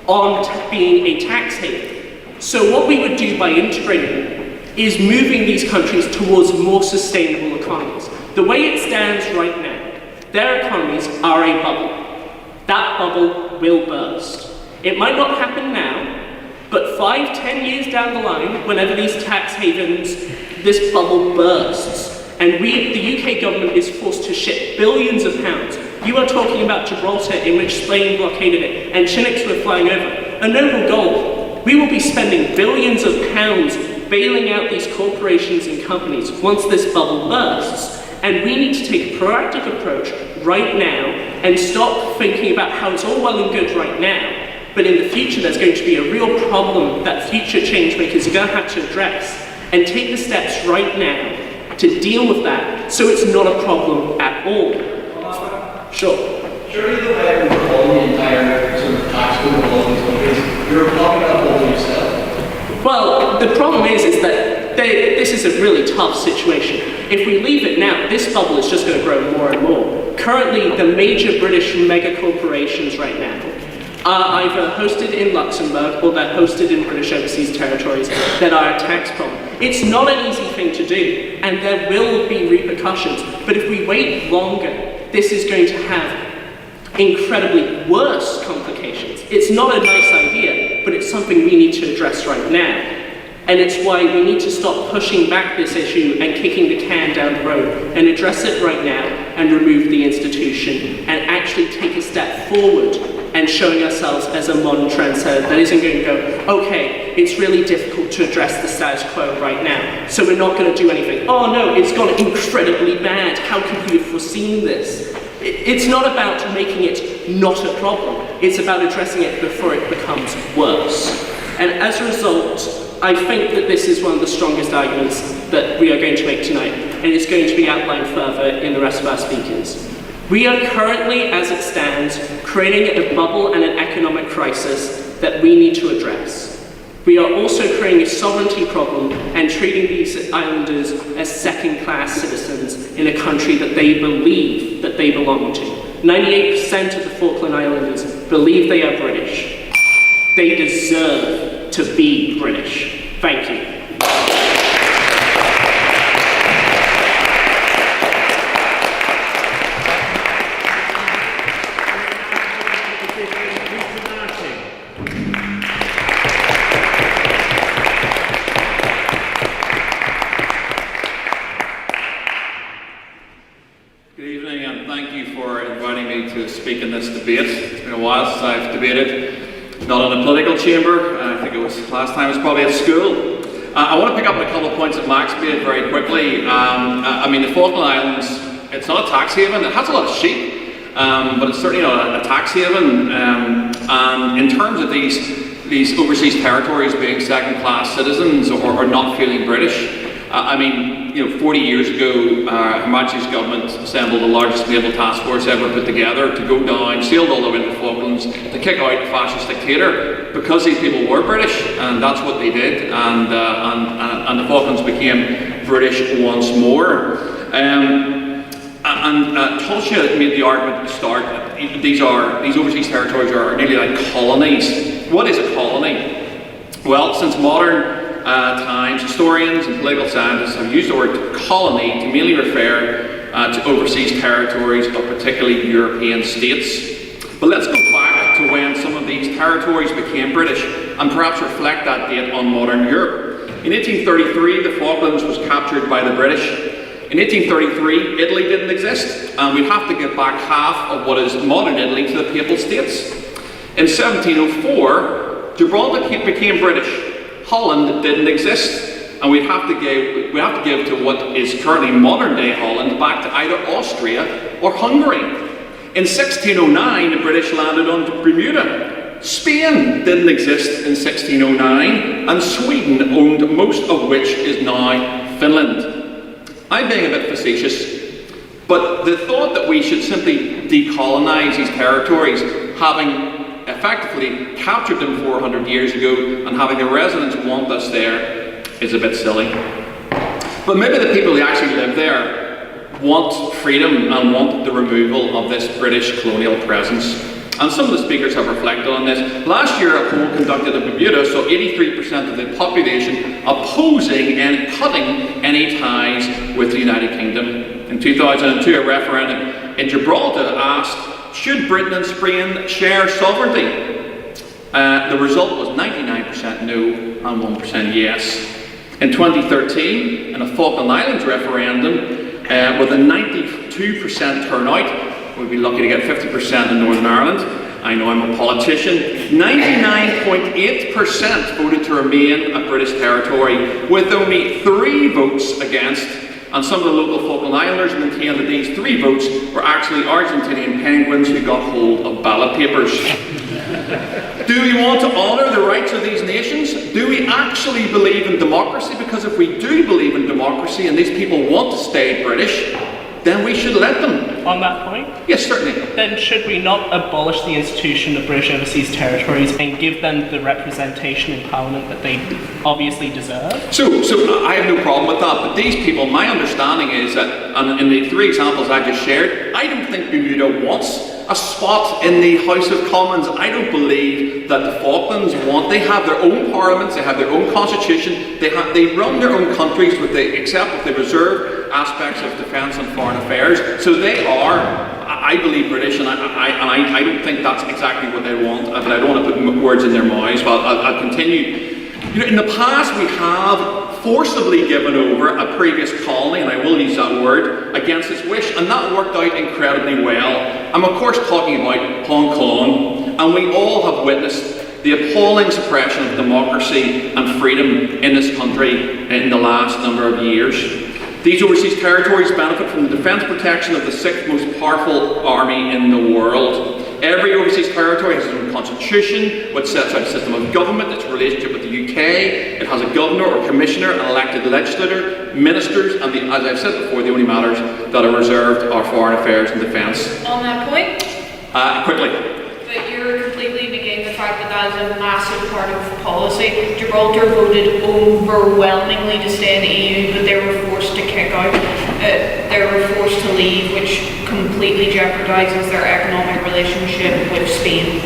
[SPEAKER 8] on being a tax haven. So what we would do by integrating them is moving these countries towards more sustainable economies. The way it stands right now, their economies are a bubble. That bubble will burst. It might not happen now, but 5-10 years down the line, whenever these tax havens, this bubble bursts, and the UK government is forced to ship billions of pounds. You are talking about Gibraltar, in which Spain blockaded it, and Chinooks were flying over. A noble goal. We will be spending billions of pounds bailing out these corporations and companies once this bubble bursts. And we need to take a proactive approach right now and stop thinking about how it's all well and good right now. But in the future, there's going to be a real problem that future change makers are going to have to address, and take the steps right now to deal with that so it's not a problem at all. Sure.
[SPEAKER 11] Surely the way we're calling the entire sort of tax code of all these countries, you're talking about holding yourself.
[SPEAKER 8] Well, the problem is that this is a really tough situation. If we leave it now, this bubble is just going to grow more and more. Currently, the major British mega corporations right now are either hosted in Luxembourg or they're hosted in British overseas territories that are a tax problem. It's not an easy thing to do, and there will be repercussions. But if we wait longer, this is going to have incredibly worse complications. It's not a nice idea, but it's something we need to address right now. And it's why we need to stop pushing back this issue and kicking the can down the road, and address it right now and remove the institution and actually take a step forward and showing ourselves as a modern trendsetter that isn't going to go, okay, it's really difficult to address the status quo right now, so we're not going to do anything. Oh no, it's gone incredibly bad. How could we have foreseen this? It's not about making it not a problem. It's about addressing it before it becomes worse. And as a result, I think that this is one of the strongest arguments that we are going to make tonight, and it's going to be outlined further in the rest of our speakers. We are currently, as it stands, creating a bubble and an economic crisis that we need to address. We are also creating a sovereignty problem and treating these islanders as second-class citizens in a country that they believe that they belong to. 98% of the Falkland Islanders believe they are British. They deserve to be British. Thank you.
[SPEAKER 3] Speak in this debate. It's been a while since I've debated, not in a political chamber. I think it was last time it was probably at school. I want to pick up on a couple of points that Max made very quickly. I mean, the Falkland Islands, it's not a tax haven. It has a lot of sheep, but it's certainly not a tax haven. And in terms of these overseas territories being second-class citizens or not feeling British, I mean, 40 years ago, Her Majesty's government assembled the largest naval task force ever put together to go down, sailed all the way to the Falklands, to kick out a fascist dictator because these people were British, and that's what they did, and the Falklands became British once more. Tulsha made the argument at the start that these overseas territories are nearly like colonies. What is a colony? Well, since modern times, historians and political scientists have used the word colony to mainly refer to overseas territories, or particularly European states. But let's go back to when some of these territories became British and perhaps reflect that date on modern Europe. In 1833, the Falklands was captured by the British. In 1833, Italy didn't exist, and we'd have to give back half of what is modern Italy to the Papal States. In 1704, Gibraltar became British. Holland didn't exist, and we have to give to what is currently modern-day Holland back to either Austria or Hungary. In 1609, the British landed on Bermuda. Spain didn't exist in 1609, and Sweden owned most of which is now Finland. I'm being a bit facetious, but the thought that we should simply decolonise these territories, having effectively captured them 400 years ago, and having the residents want us there is a bit silly. But maybe the people who actually live there want freedom and want the removal of this British colonial presence. And some of the speakers have reflected on this. Last year, a poll conducted in Bermuda saw 83% of the population opposing and cutting any ties with the United Kingdom. In 2002, a referendum in Gibraltar asked, should Britain and Spain share sovereignty? The result was 99% no and 1% yes. In 2013, in a Falkland Islands referendum, with a 92% turnout, we'd be lucky to get 50% in Northern Ireland. I know I'm a politician. 99.8% voted to remain a British territory, with only 3 votes against. And some of the local Falkland Islanders maintained that these 3 votes were actually Argentinian penguins who got hold of ballot papers. Do we want to honour the rights of these nations? Do we actually believe in democracy? Because if we do believe in democracy and these people want to stay British, then we should let them.
[SPEAKER 8] On that point?
[SPEAKER 3] Yes, certainly.
[SPEAKER 8] Then should we not abolish the institution of British Overseas Territories and give them the representation in Parliament that they obviously deserve?
[SPEAKER 3] So I have no problem with that, but these people, my understanding is that, and in the 3 examples I just shared, I don't think Bermuda wants a spot in the House of Commons. I don't believe that the Falklands want. They have their own parliaments, they have their own constitution, they run their own countries except with the reserved aspects of defence and foreign affairs. So they are, I believe, British, and I don't think that's exactly what they want, but I don't want to put words in their mouths, but I'll continue. You know, in the past we have forcibly given over a previous colony, and I will use that word, against its wish, and that worked out incredibly well. I'm of course talking about Hong Kong, and we all have witnessed the appalling suppression of democracy and freedom in this country in the last number of years. These overseas territories benefit from the defence protection of the 6th most powerful army in the world. Every overseas territory has its own constitution, which sets out a system of government, its relationship with the UK. It has a governor or commissioner, an elected legislator, ministers, and as I've said before, the only matters that are reserved are foreign affairs and defence.
[SPEAKER 9] On that point?
[SPEAKER 3] Quickly.
[SPEAKER 9] That you're completely negating the fact that that is a massive part of policy. Gibraltar voted overwhelmingly to stay in the EU, but they were forced to kick out. They were forced to leave, which completely jeopardizes their economic relationship with Spain.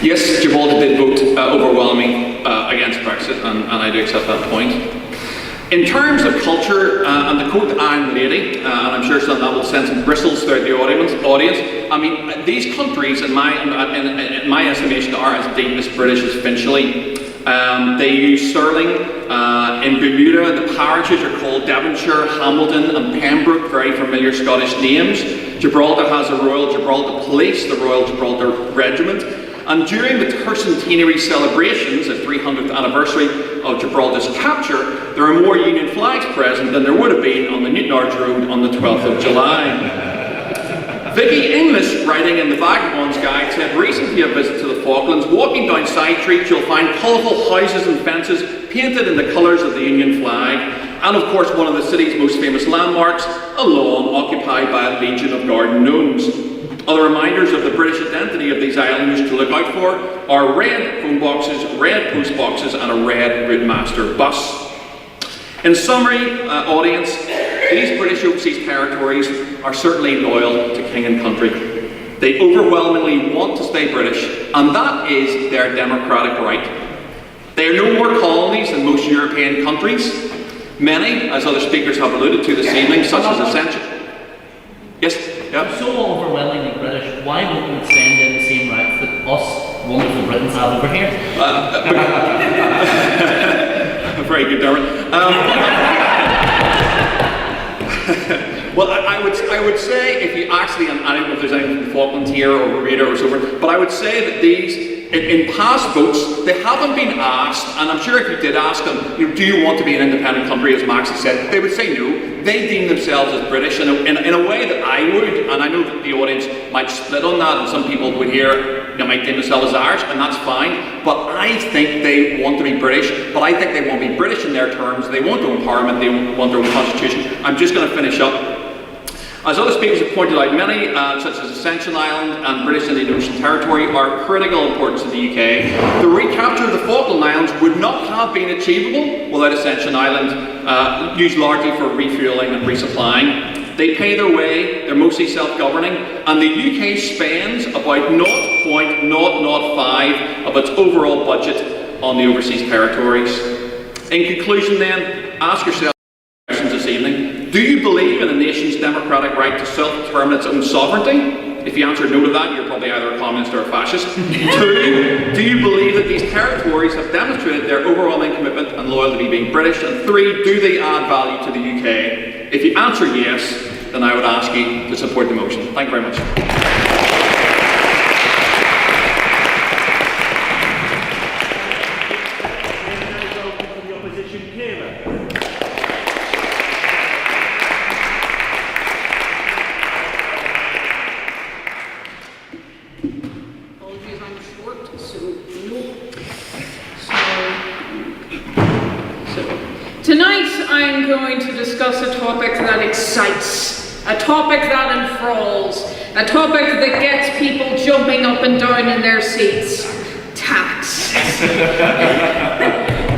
[SPEAKER 3] Yes, Gibraltar did vote overwhelmingly against Brexit, and I do accept that point. In terms of culture, and the quote Iron Lady, and I'm sure some of that will send some bristles throughout the audience, I mean, these countries, in my estimation, are as deep as British as Finchley. They use sterling. In Bermuda, the parishes are called Devonshire, Hamilton and Pembroke, very familiar Scottish names. Gibraltar has the Royal Gibraltar Police, the Royal Gibraltar Regiment. And during the tercentenary celebrations, the 300th anniversary of Gibraltar's capture, there are more Union flags present than there would have been on the Newtonards Road on the 12th of July. Vicky English, writing in the Vagabond's Guide, said recently a visit to the Falklands, walking down side streets you'll find colourful houses and fences painted in the colours of the Union flag, and of course one of the city's most famous landmarks, a lawn occupied by a legion of garden gnomes. Other reminders of the British identity of these islanders to look out for are red phone boxes, red post boxes and a red Routemaster bus. In summary, audience, these British overseas territories are certainly loyal to King and Country. They overwhelmingly want to stay British, and that is their democratic right. They are no more colonies than most European countries. Many, as other speakers have alluded to this evening, such as Essential. Yes? Yeah.
[SPEAKER 12] So overwhelmingly British, why won't we extend in the same rights that us wonderful Britons have over here?
[SPEAKER 3] Very good, Dermot. Well, I would say if you actually, and I don't know if there's anything from the Falklands here or Bermuda or so forth, but I would say that these, in past votes, they haven't been asked, and I'm sure if you did ask them, do you want to be an independent country, as Max has said, they would say no. They deem themselves as British in a way that I would, and I know that the audience might split on that, and some people would hear, they might deem themselves as Irish, and that's fine, but I think they want to be British, but I think they won't be British in their terms. They want their own parliament, they want their own constitution. I'm just going to finish up. As other speakers have pointed out, many, such as Ascension Island and British Indian Ocean Territory, are of critical importance to the UK. The recapture of the Falkland Islands would not have been achievable without Ascension Island, used largely for refuelling and resupplying. They pay their way, they're mostly self-governing, and the UK spends about 0.005 of its overall budget on the overseas territories. In conclusion then, ask yourself questions this evening. Do you believe in a nation's democratic right to self-determine its own sovereignty? If you answer no to that, you're probably either a communist or a fascist. 2, do you believe that these territories have demonstrated their overwhelming commitment and loyalty to being British? And 3, do they add value to the UK? If you answer yes, then I would ask you to support the motion. Thank you very much.
[SPEAKER 9] Tonight I'm going to discuss a topic that excites, a topic that enthralls, a topic that gets people jumping up and down in their seats. Tax.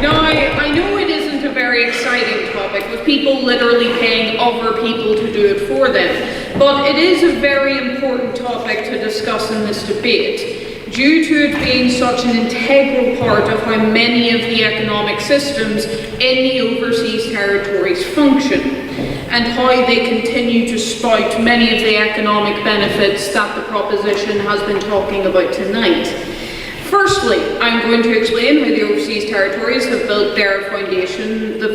[SPEAKER 9] Now, I know it isn't a very exciting topic, with people literally paying other people to do it for them, but it is a very important topic to discuss in this debate, due to it being such an integral part of how many of the economic systems in the overseas territories function, and how they continue to spout many of the economic benefits that the proposition has been talking about tonight. Firstly, I'm going to explain how the overseas territories have built their the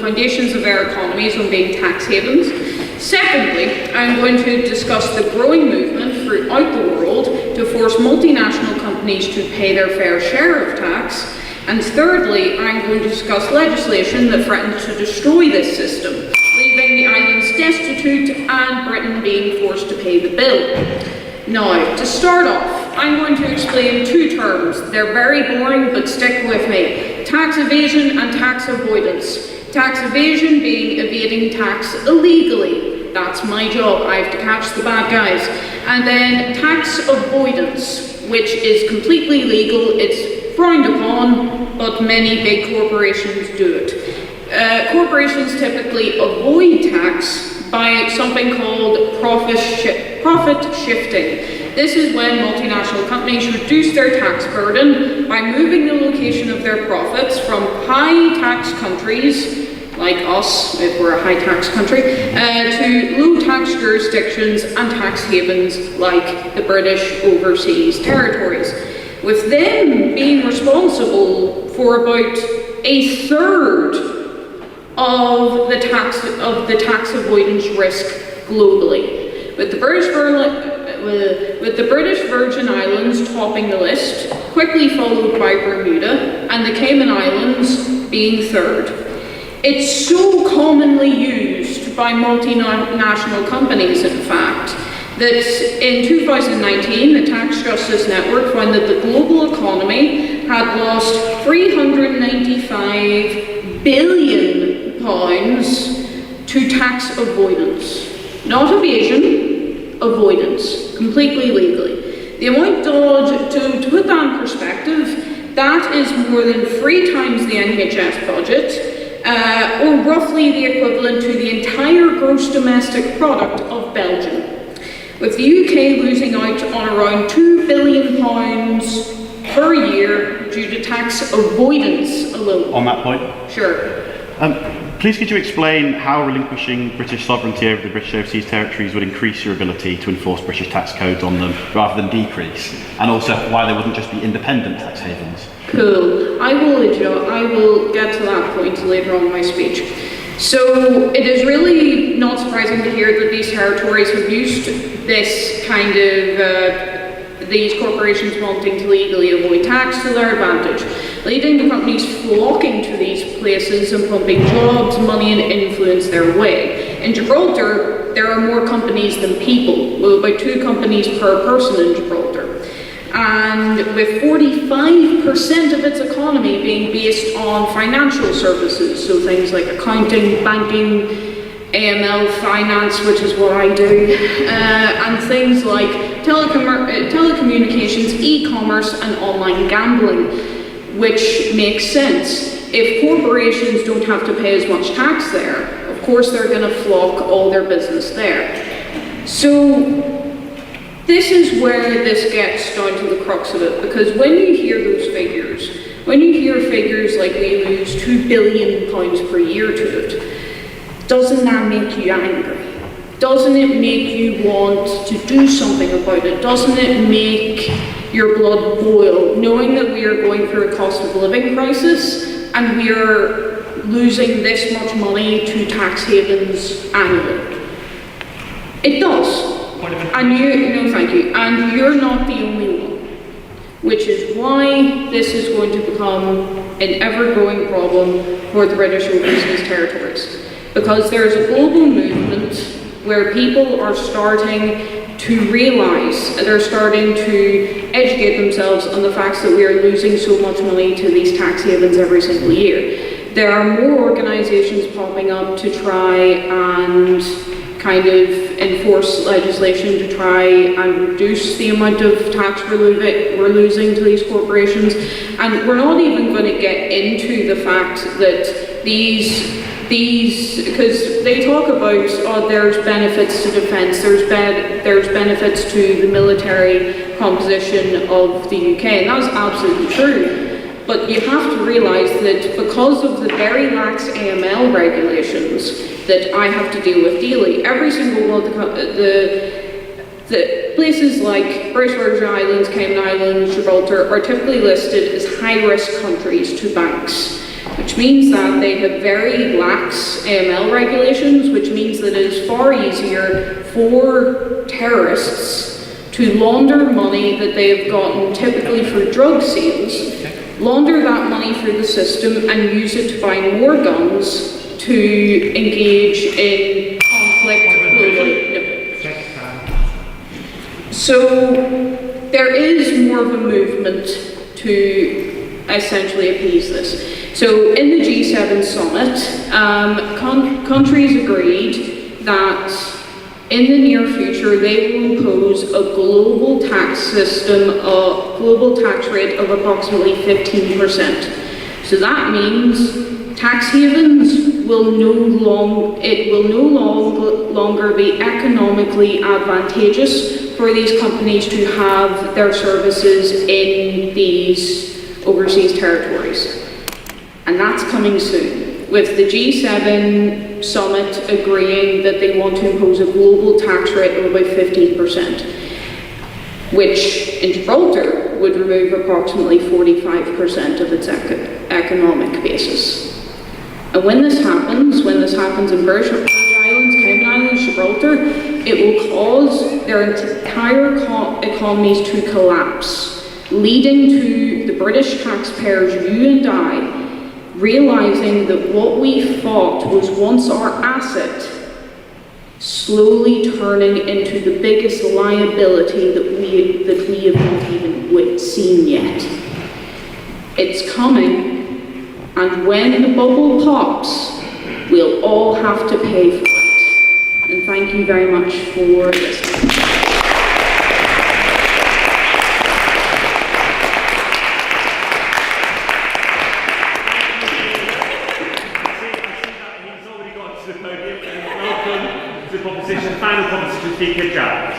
[SPEAKER 9] foundations of their economies on being tax havens. Secondly, I'm going to discuss the growing movement throughout the world to force multinational companies to pay their fair share of tax. And thirdly, I'm going to discuss legislation that threatens to destroy this system, leaving the islands destitute and Britain being forced to pay the bill. Now, to start off, I'm going to explain 2 terms. They're very boring, but stick with me. Tax evasion and tax avoidance. Tax evasion being evading tax illegally. That's my job. I have to catch the bad guys. And then tax avoidance, which is completely legal. It's frowned upon, but many big corporations do it. Corporations typically avoid tax by something called profit shifting. This is when multinational companies reduce their tax burden by moving the location of their profits from high tax countries, like us, if we're a high tax country, to low tax jurisdictions and tax havens like the British overseas territories, with them being responsible for about 1/3 of the tax avoidance risk globally, with the British Virgin Islands topping the list, quickly followed by Bermuda, and the Cayman Islands being 3rd. It's so commonly used by multinational companies, in fact, that in 2019, the Tax Justice Network found that the global economy had lost £395 billion to tax avoidance. Not evasion, avoidance, completely legally. The amount dodged, to put that in perspective, that is more than 3 times the NHS budget, or roughly the equivalent to the entire gross domestic product of Belgium, with the UK losing out on around £2 billion per year due to tax avoidance alone.
[SPEAKER 7] On that point?
[SPEAKER 9] Sure.
[SPEAKER 7] Please could you explain how relinquishing British sovereignty over the British overseas territories would increase your ability to enforce British tax codes on them rather than decrease, and also why they wouldn't just be independent tax havens?
[SPEAKER 9] Cool. I will get to that point later on in my speech. So it is really not surprising to hear that these territories have used this kind of these corporations wanting to legally avoid tax to their advantage, leading the companies flocking to these places and pumping jobs, money and influence their way. In Gibraltar, there are more companies than people, with about 2 companies per person in Gibraltar. And with 45% of its economy being based on financial services, so things like accounting, banking, AML finance, which is what I do, and things like telecommunications, e-commerce, and online gambling, which makes sense. If corporations don't have to pay as much tax there, of course they're going to flock all their business there. So this is where this gets down to the crux of it, because when you hear those figures, when you hear figures like we lose £2 billion per year to it, doesn't that make you angry? Doesn't it make you want to do something about it? Doesn't it make your blood boil, knowing that we are going through a cost of living crisis and we are losing this much money to tax havens annually? It does. And no thank you. And you're not the only one. Which is why this is going to become an ever-growing problem for the British overseas territories. Because there's a global movement where people are starting to realise, they're starting to educate themselves on the facts that we are losing so much money to these tax havens every single year. There are more organisations popping up to try and kind of enforce legislation to try and reduce the amount of tax we're losing to these corporations. And we're not even going to get into the fact that these, because they talk about, oh, there's benefits to defence, there's benefits to the military composition of the UK, and that's absolutely true. But you have to realise that because of the very lax AML regulations that I have to deal with daily, every single one of the places like British Virgin Islands, Cayman Islands, Gibraltar are typically listed as high-risk countries to banks, which means that they have very lax AML regulations, which means that it is far easier for terrorists to launder money that they have gotten typically for drug sales, launder that money through the system and use it to buy more guns to engage in conflict globally. So there is more of a movement to essentially appease this. So in the G7 summit, countries agreed that in the near future they will impose a global tax system, a global tax rate of approximately 15%. So that means tax havens will no longer be economically advantageous for these companies to have their services in these overseas territories. And that's coming soon, with the G7 summit agreeing that they want to impose a global tax rate of about 15%, which in Gibraltar would remove approximately 45% of its economic basis. And when this happens in British Islands, Cayman Islands, Gibraltar, it will cause their entire economies to collapse, leading to the British taxpayers, you and I, realising that what we thought was once our asset, slowly turning into the biggest liability that we have not even seen yet. It's coming. And when the bubble pops, we'll all have to pay for it. And thank you very much for listening.
[SPEAKER 2] Welcome to the final proposition speaker, Jack.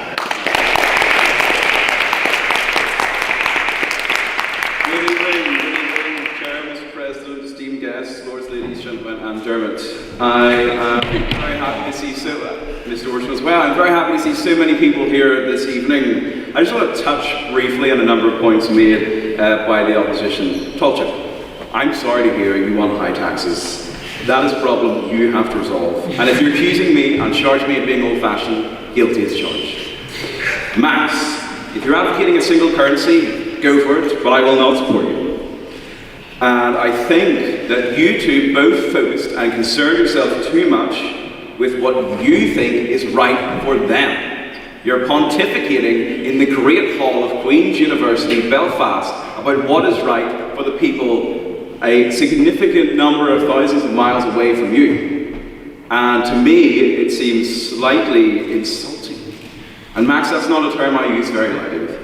[SPEAKER 13] I'm Dermot. I am very happy to see Mr. Worsham as well. I'm very happy to see so many people here this evening. I just want to touch briefly on a number of points made by the opposition. Tolchik, I'm sorry to hear you want high taxes. That is a problem you have to resolve. And if you're accusing me and charging me of being old-fashioned, guilty as charged. Max, if you're advocating a single currency, go for it, but I will not support you. And I think that you two both focused and concerned yourself too much with what you think is right for them. You're pontificating in the Great Hall of Queen's University, Belfast, about what is right for the people a significant number of thousands of miles away from you. And to me, it seems slightly insulting. And Max, that's not a term I use very lightly with.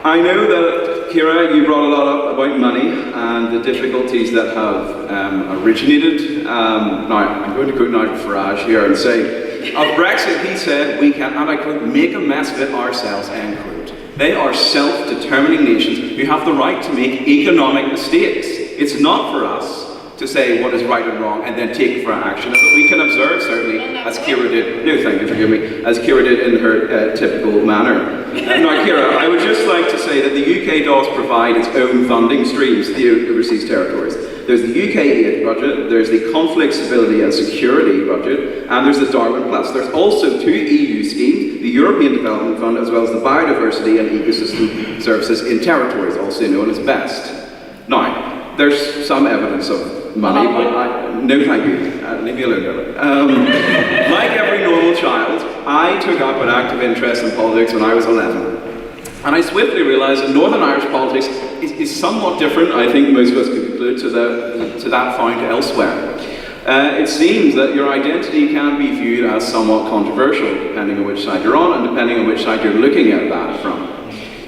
[SPEAKER 13] I know that, Ciara, you brought a lot up about money and the difficulties that have originated. Now, I'm going to quote Nigel Farage here and say, of Brexit, he said, we can, and I quote, make a mess of it ourselves, end quote. They are self-determining nations who have the right to make economic mistakes. It's not for us to say what is right and wrong and then take for action. But we can observe, certainly, as Ciara did, no thank you, forgive me, as Ciara did in her typical manner. Now, Ciara, I would just like to say that the UK does provide its own funding streams to the overseas territories. There's the UK aid budget, there's the Conflict, Stability and Security budget, and there's the Darwin Plus. There's also 2 EU schemes, the European Development Fund, as well as the Biodiversity and Ecosystem Services in Territories, also known as BEST. Now, there's some evidence of money, but no thank you, leave me alone, Dermot. Like every normal child, I took up an active interest in politics when I was 11. And I swiftly realised that Northern Irish politics is somewhat different, I think most of us could conclude, to that found elsewhere. It seems that your identity can be viewed as somewhat controversial, depending on which side you're on and depending on which side you're looking at that from.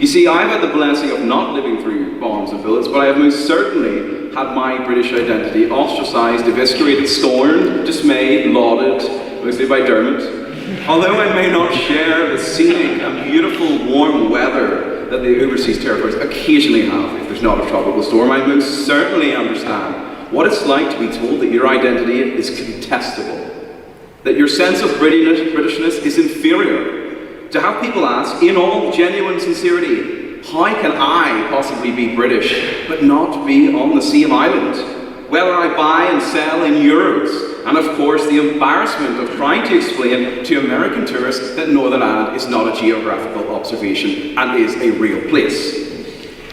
[SPEAKER 13] You see, I've had the blessing of not living through bombs and bullets, but I have most certainly had my British identity ostracised, eviscerated, scorned, dismayed, lauded, mostly by Dermot. Although I may not share the scenic and beautiful warm weather that the overseas territories occasionally have if there's not a tropical storm, I most certainly understand what it's like to be told that your identity is contestable, that your sense of Britishness is inferior, to have people ask, in all genuine sincerity, how can I possibly be British but not be on the same island? Whether I buy and sell in euros, and of course the embarrassment of trying to explain to American tourists that Northern Ireland is not a geographical observation and is a real place.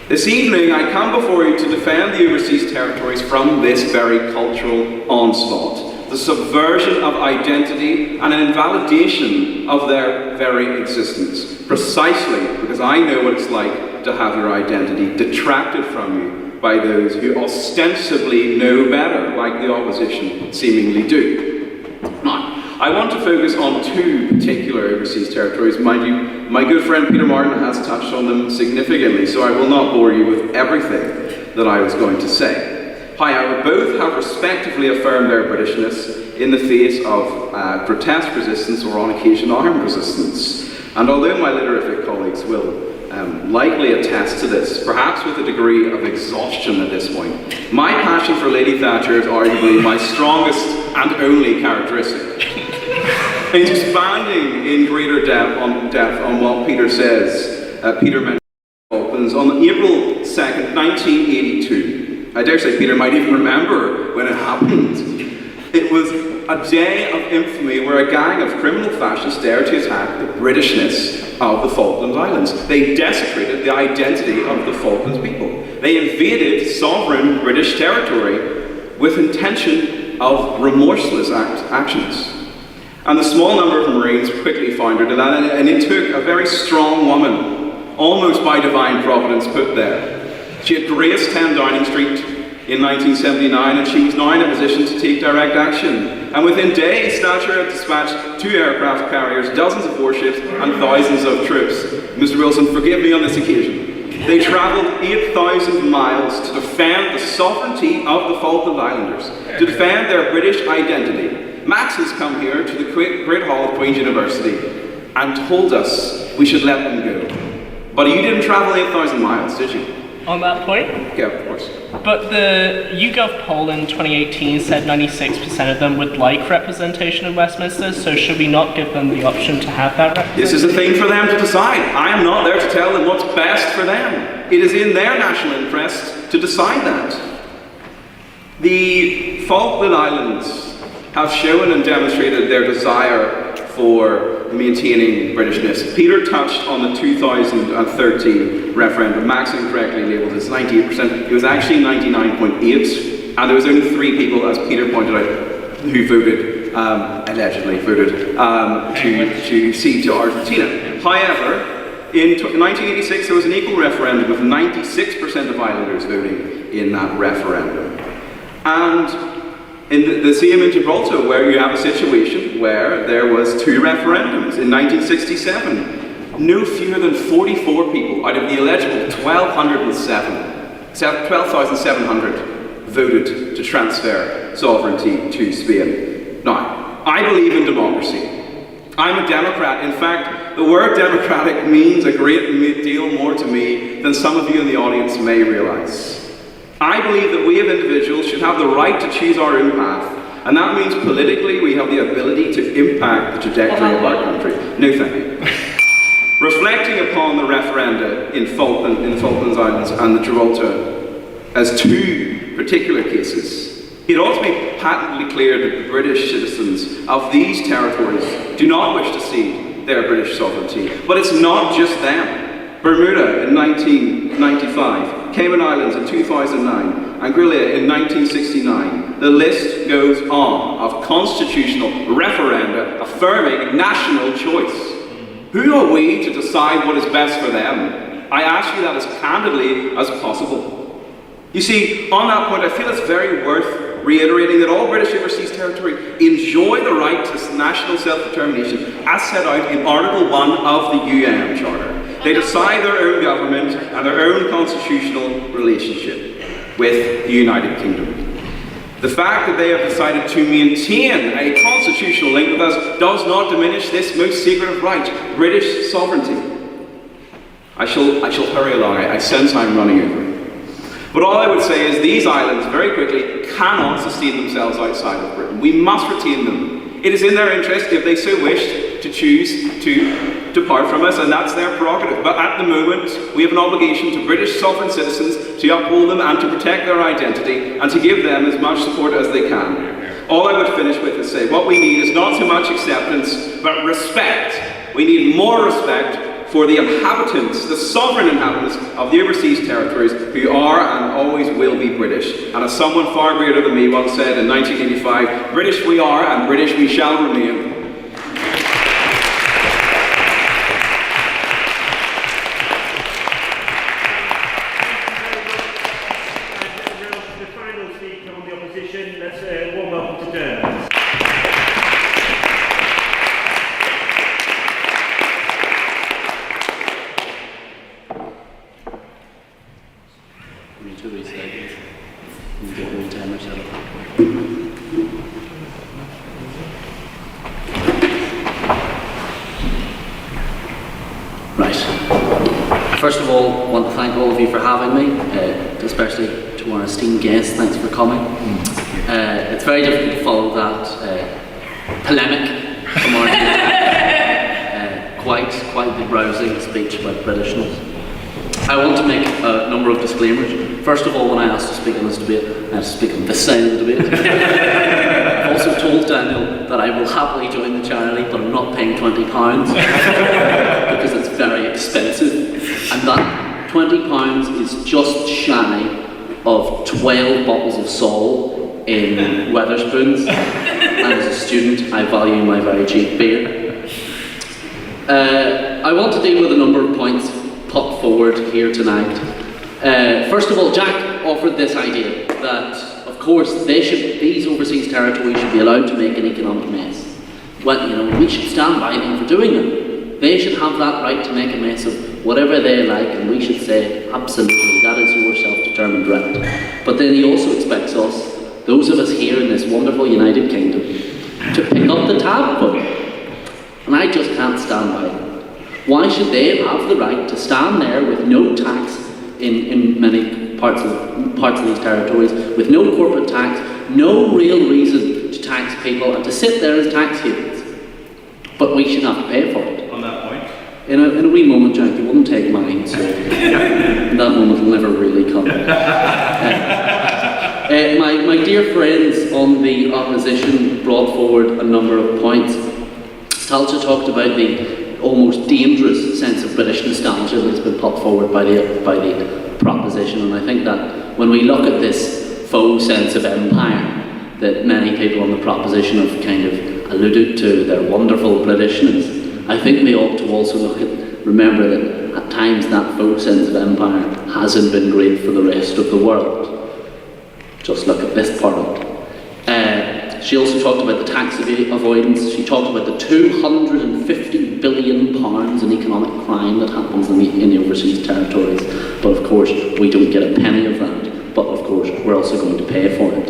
[SPEAKER 13] This evening I come before you to defend the overseas territories from this very cultural onslaught, the subversion of identity and an invalidation of their very existence, precisely because I know what it's like to have your identity detracted from you by those who ostensibly know better, like the opposition seemingly do. Now, I want to focus on 2 particular overseas territories. Mind you, my good friend Peter Martin has touched on them significantly, so I will not bore you with everything that I was going to say. However, both have respectively affirmed their Britishness in the face of grotesque resistance or on occasion armed resistance. And although my Literific colleagues will likely attest to this, perhaps with a degree of exhaustion at this point, my passion for Lady Thatcher is arguably my strongest and only characteristic. Expanding in greater depth on what Peter says, Peter mentioned Falklands on April 2nd, 1982. I dare say Peter might even remember when it happened. It was a day of infamy where a gang of criminal fascists dared to attack the Britishness of the Falkland Islands. They desecrated the identity of the Falklands people. They invaded sovereign British territory with intention of remorseless actions. And the small number of Marines quickly foundered in that, and it took a very strong woman, almost by divine providence, put there. She had graced 10 Downing Street in 1979, and she was now in a position to take direct action. And within days, Thatcher had dispatched 2 aircraft carriers, dozens of warships, and thousands of troops. Mr. Wilson, forgive me on this occasion. They travelled 8,000 miles to defend the sovereignty of the Falkland Islanders, to defend their British identity. Max has come here to the Great Hall of Queen's University and told us we should let them go. But you didn't travel 8,000 miles, did you?
[SPEAKER 8] On that point?
[SPEAKER 13] Yeah, of course.
[SPEAKER 8] But the YouGov poll in 2018 said 96% of them would like representation in Westminster, so should we not give them the option to have that representation?
[SPEAKER 13] This is a thing for them to decide. I am not there to tell them what's best for them. It is in their national interest to decide that. The Falkland Islands have shown and demonstrated their desire for maintaining Britishness. Peter touched on the 2013 referendum. Max incorrectly labelled it as 98%. It was actually 99.8%, and there was only 3 people, as Peter pointed out, who voted, allegedly voted, to cede to Argentina. However, in 1986 there was an equal referendum with 96% of islanders voting in that referendum. And the same in Gibraltar, where you have a situation where there was 2 referendums in 1967. No fewer than 44 people out of the eligible 12,700 voted to transfer sovereignty to Spain. Now, I believe in democracy. I'm a Democrat. In fact, the word democratic means a great deal more to me than some of you in the audience may realise. I believe that we as individuals should have the right to choose our own path, and that means politically we have the ability to impact the trajectory of our country. No thank you. Reflecting upon the referenda in the Falklands Islands and the Gibraltar as 2 particular cases, it ought to be patently clear that the British citizens of these territories do not wish to cede their British sovereignty. But it's not just them. Bermuda in 1995, Cayman Islands in 2009, Anguilla in 1969. The list goes on of constitutional referenda affirming national choice. Who are we to decide what is best for them? I ask you that as candidly as possible. You see, on that point, I feel it's very worth reiterating that all British overseas territory enjoy the right to national self-determination as set out in Article 1 of the UN Charter. They decide their own government and their own constitutional relationship with the United Kingdom. The fact that they have decided to maintain a constitutional link with us does not diminish this most sacred of rights, British sovereignty. I shall hurry along. I sense I'm running over. But all I would say is these islands, very quickly, cannot sustain themselves outside of Britain. We must retain them. It is in their interest, if they so wish, to choose to depart from us, and that's their prerogative. But at the moment, we have an obligation to British sovereign citizens to uphold them and to protect their identity and to give them as much support as they can. All I would finish with is say, what we need is not so much acceptance, but respect. We need more respect for the inhabitants, the sovereign inhabitants of the overseas territories who are and always will be British. And as someone far greater than me once said in 1985, British we are and British we shall remain.
[SPEAKER 2] The final speaker on the opposition, let's warm welcome to Dermot.
[SPEAKER 12] First of all, I want to thank all of you for having me, especially to our esteemed guests. Thanks for coming. It's very difficult to follow that polemic from our quite the rousing speech about Britishness. I want to make a number of disclaimers. First of all, when I asked to speak on this debate, I asked to speak on this side of the debate. I've also told Daniel that I will happily join the charity, but I'm not paying £20 because it's very expensive. And that £20 is just shy of 12 bottles of Sol in Wetherspoons. And as a student, I value my very cheap beer. I want to deal with a number of points put forward here tonight. First of all, Jack offered this idea that, of course, these overseas territories should be allowed to make an economic mess. Well, we should stand by them for doing it. They should have that right to make a mess of whatever they like, and we should say, absolutely, that is your self-determined right. But then he also expects us, those of us here in this wonderful United Kingdom, to pick up the tab for it. And I just can't stand by it. Why should they have the right to stand there with no tax in many parts of these territories, with no corporate tax, no real reason to tax people, and to sit there as tax havens? But we should have to pay for it.
[SPEAKER 7] On that point.
[SPEAKER 12] In a wee moment, Jack, you wouldn't take mine, so that moment will never really come. My dear friends on the opposition brought forward a number of points. Talcha talked about the almost dangerous sense of British nostalgia that has been put forward by the proposition, and I think that when we look at this faux sense of empire that many people on the proposition have kind of alluded to, their wonderful Britishness, I think we ought to also remember that at times that faux sense of empire hasn't been great for the rest of the world. Just look at this part of it. She also talked about the tax avoidance. She talked about the £250 billion in economic crime that happens in the overseas territories. But of course, we don't get a penny of that. But of course, we're also going to pay for it.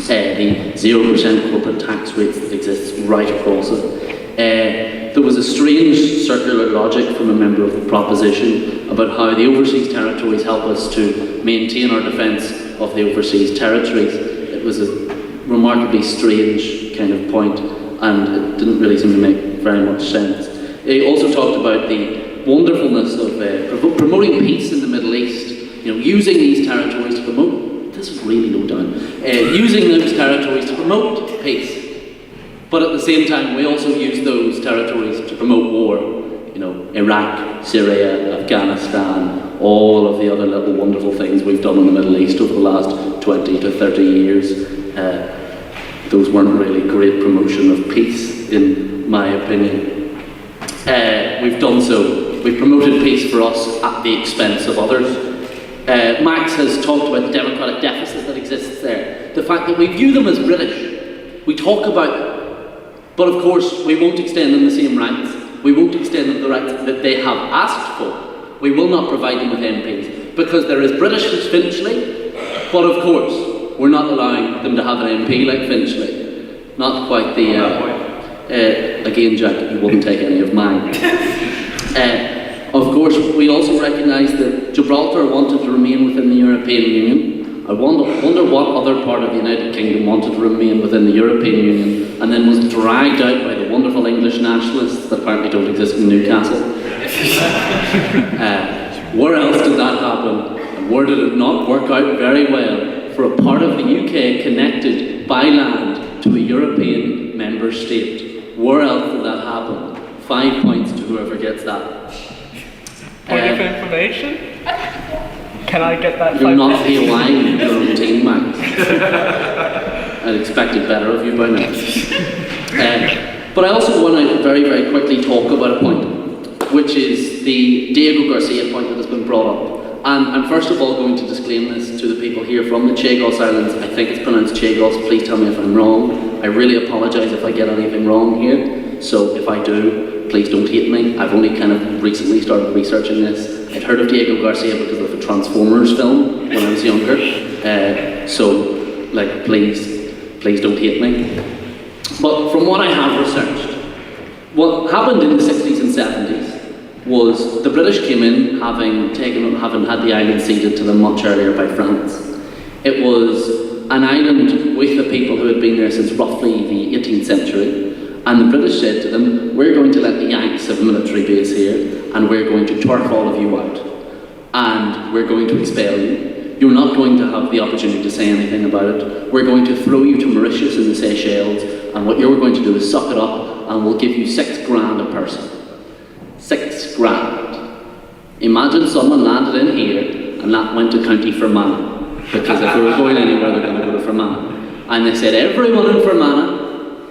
[SPEAKER 12] The 0% corporate tax rates that exists right across it. There was a strange circular logic from a member of the proposition about how the overseas territories help us to maintain our defence of the overseas territories. It was a remarkably strange kind of point, and it didn't really seem to make very much sense. They also talked about the wonderfulness of promoting peace in the Middle East, using these territories to promote, this is really low down, using those territories to promote peace. But at the same time, we also use those territories to promote war. Iraq, Syria, Afghanistan, all of the other little wonderful things we've done in the Middle East over the last 20 to 30 years. Those weren't really great promotion of peace, in my opinion. We've done so. We've promoted peace for us at the expense of others. Max has talked about the democratic deficit that exists there. The fact that we view them as British. We talk about, but of course we won't extend them the same rights. We won't extend them the rights that they have asked for. We will not provide them with MPs, because there is British as Finchley, but of course we're not allowing them to have an MP like Finchley. Not quite the, again Jack, you wouldn't take any of mine. Of course, we also recognise that Gibraltar wanted to remain within the European Union. I wonder what other part of the United Kingdom wanted to remain within the European Union and then was dragged out by the wonderful English nationalists that apparently don't exist in Newcastle. Where else did that happen? And where did it not work out very well for a part of the UK connected by land to a European member state? Where else did that happen? 5 points to whoever gets that.
[SPEAKER 14] Point of information? Can I get that?
[SPEAKER 12] You're not POIing in your own team, Max. I'd expected better of you by now. But I also want to very, very quickly talk about a point, which is the Diego Garcia point that has been brought up. And I'm first of all going to disclaim this to the people here from the Chagos Islands. I think it's pronounced Chagos. Please tell me if I'm wrong. I really apologise if I get anything wrong here. So if I do, please don't hate me. I've only kind of recently started researching this. I'd heard of Diego Garcia because of the Transformers film when I was younger. Please don't hate me. But from what I have researched, what happened in the 60s and 70s was the British came in having had the island ceded to them much earlier by France. It was an island with the people who had been there since roughly the 18th century. And the British said to them, we're going to let the Yanks have a military base here, and we're going to turf all of you out. And we're going to expel you. You're not going to have the opportunity to say anything about it. We're going to throw you to Mauritius and the Seychelles, and what you're going to do is suck it up, and we'll give you $6,000 a person. $6,000. Imagine someone landed in here, and that went to County Fermanagh. Because if they were going anywhere, they're going to go to Fermanagh. And they said everyone in Fermanagh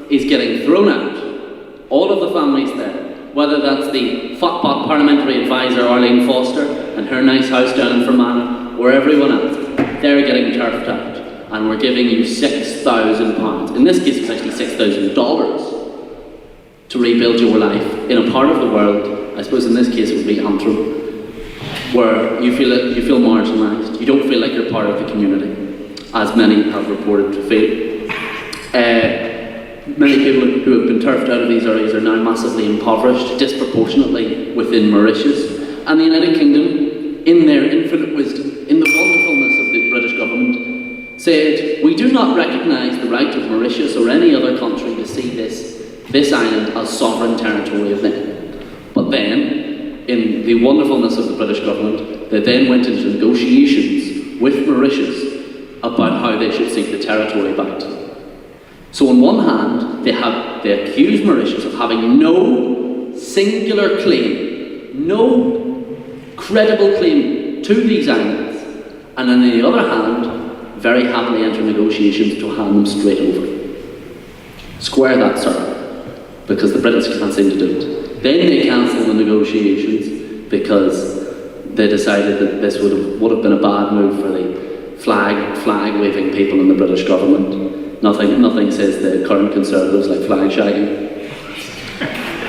[SPEAKER 12] is getting thrown out. All of the families there, whether that's the Fotbot parliamentary advisor Arlene Foster and her nice house down in Fermanagh, or everyone else, they're getting turfed out. And we're giving you £6,000. In this case, it's actually $6,000 to rebuild your life in a part of the world. I suppose in this case it would be Antrim, where you feel marginalised. You don't feel like you're part of the community, as many have reported to feel. Many people who have been turfed out of these areas are now massively impoverished, disproportionately within Mauritius. And the United Kingdom, in their infinite wisdom, in the wonderfulness of the British government, said, we do not recognise the right of Mauritius or any other country to see this island as sovereign territory of them. But then, in the wonderfulness of the British government, they then went into negotiations with Mauritius about how they should seek the territory back to them. So on one hand, they accused Mauritius of having no singular claim, no credible claim to these islands, and on the other hand, very happily enter negotiations to hand them straight over. Square that circle, because the British can't seem to do it. Then they cancelled the negotiations because they decided that this would have been a bad move for the flag-waving people in the British government. Nothing says the current Conservatives like flag shagging.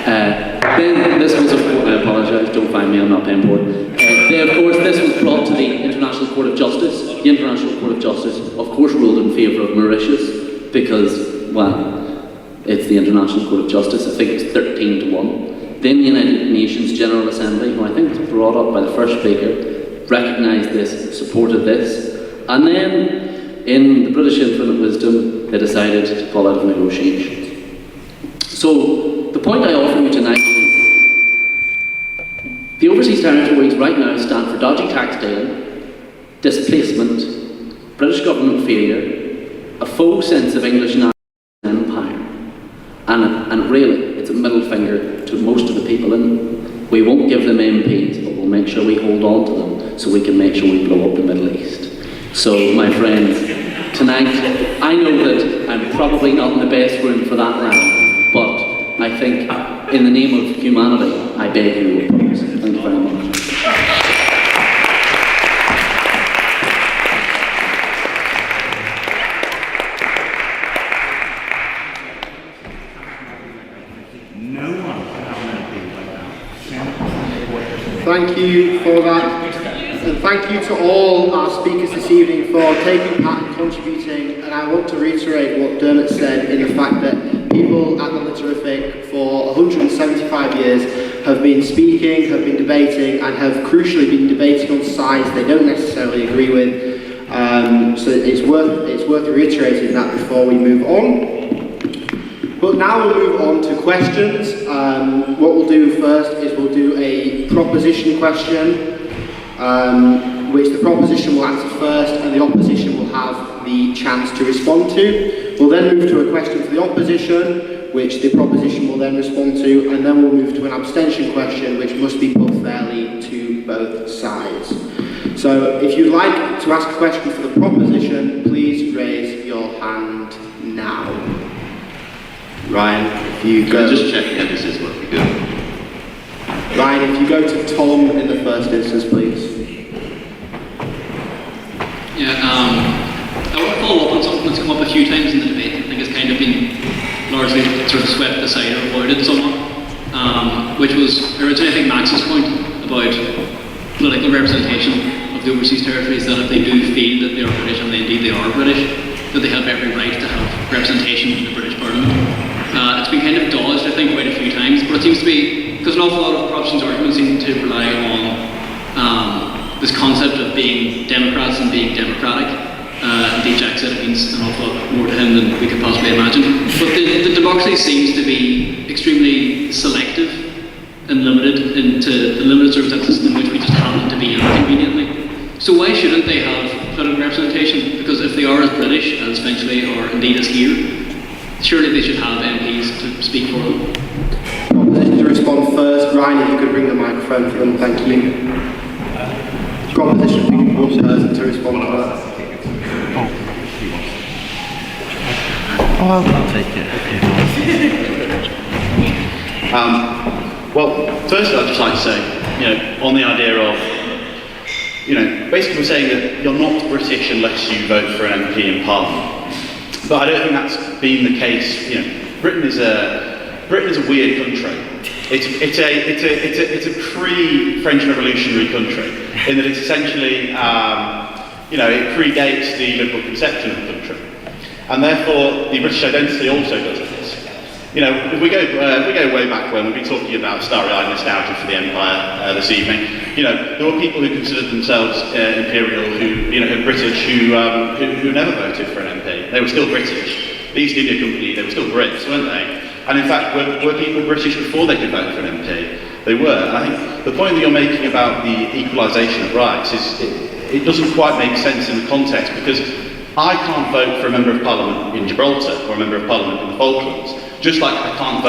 [SPEAKER 12] Then this was, of course, I apologise, don't find me, I'm not paying for it. Then, of course, this was brought to the International Court of Justice. The International Court of Justice, of course, ruled in favour of Mauritius because, well, it's the International Court of Justice. I think it's 13-1. Then the United Nations General Assembly, who I think was brought up by the first speaker, recognised this, supported this, and then, in the British infinite wisdom, they decided to pull out of negotiations. So, the point I offer you tonight is the overseas territories right now stand for dodgy tax dealing, displacement, British government failure, a faux sense of English national empire, and really, it's a middle finger to most of the people in them. We won't give them MPs, but we'll make sure we hold on to them so we can make sure we blow up the Middle East. So, my friends, tonight, I know that I'm probably not in the best room for that line, but I think, in the name of humanity, I beg you to oppose. Thank you very much.
[SPEAKER 1] Thank you for that. And thank you to all our speakers this evening for taking part and contributing. And I want to reiterate what Dermot said in the fact that people at the Literific for 175 years have been speaking, have been debating, and have crucially been debating on sides they don't necessarily agree with. So it's worth reiterating that before we move on. But now we'll move on to questions. What we'll do first is we'll do a proposition question, which the proposition will answer first and the opposition will have the chance to respond to. We'll then move to a question for the opposition, which the proposition will then respond to, and then we'll move to an abstention question, which must be put fairly to both sides. So if you'd like to ask a question for the proposition, please raise your hand now. Ryan, if you go...
[SPEAKER 15] Just checking that this is what we do.
[SPEAKER 1] Ryan, if you go to Tom in the first instance, please.
[SPEAKER 16] Yeah, I want to follow up on something that's come up a few times in the debate. I think it's kind of been largely sort of swept aside or avoided somewhat, which was originally, I think, Max's point about political representation of the overseas territories, that if they do feel that they are British, and indeed they are British, that they have every right to have representation in the British Parliament. It's been kind of dodged, I think, quite a few times, but it seems to be, because an awful lot of Protestants' arguments seem to rely on this concept of being Democrats and being democratic. Indeed, Jack said it means an awful lot more to him than we could possibly imagine. But the democracy seems to be extremely selective and limited into the limited circumstances in which we just happen to be in conveniently. So why shouldn't they have political representation? Because if they are as British as eventually, or indeed as here, surely they should have MPs to speak for them.
[SPEAKER 1] Proposition to respond first. Ryan, if you could bring the microphone for them, thank you. Proposition to respond to that.
[SPEAKER 15] I'll take it. Well, firstly, I'd just like to say, on the idea of, basically we're saying that you're not British unless you vote for an MP in Parliament. But I don't think that's been the case. Britain is a weird country. It's a pre-French Revolutionary country in that it's essentially, it predates the liberal conception of the country, and therefore the British identity also does this. If we go way back when we've been talking about starry-eyed nostalgia for the Empire this evening, there were people who considered themselves imperial, who British, who never voted for an MP. They were still British. The East India Company, they were still Brits, weren't they? And in fact, were people British before they could vote for an MP? They were. And I think the point that you're making about the equalisation of rights is, it doesn't quite make sense in the context, because I can't vote for a Member of Parliament in Gibraltar or a Member of Parliament in the Falklands, just like I can't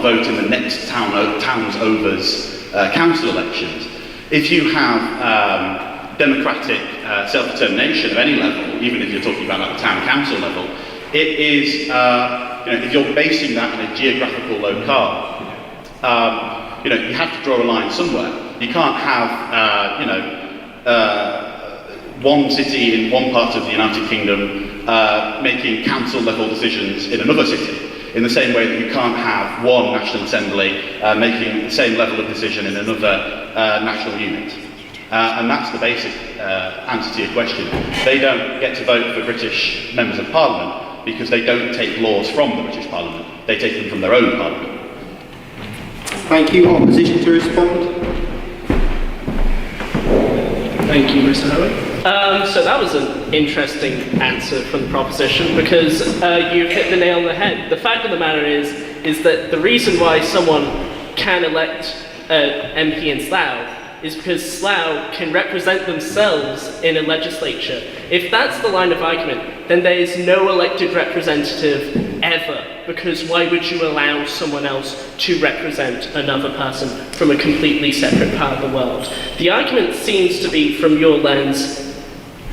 [SPEAKER 15] vote in the next towns over's council elections. If you have democratic self-determination of any level, even if you're talking about at the town council level, it is, if you're basing that in a geographical locale, you have to draw a line somewhere. You can't have, one city in one part of the United Kingdom making council-level decisions in another city, in the same way that you can't have one National Assembly making the same level of decision in another national unit. And that's the basic answer to your question. They don't get to vote for British members of Parliament because they don't take laws from the British Parliament. They take them from their own Parliament.
[SPEAKER 1] Thank you. Opposition to respond?
[SPEAKER 8] Thank you, Mr. Howard. So that was an interesting answer from the proposition, because you've hit the nail on the head. The fact of the matter is that the reason why someone can elect an MP in Slough is because Slough can represent themselves in a legislature. If that's the line of argument, then there is no elected representative ever, because why would you allow someone else to represent another person from a completely separate part of the world? The argument seems to be, from your lens,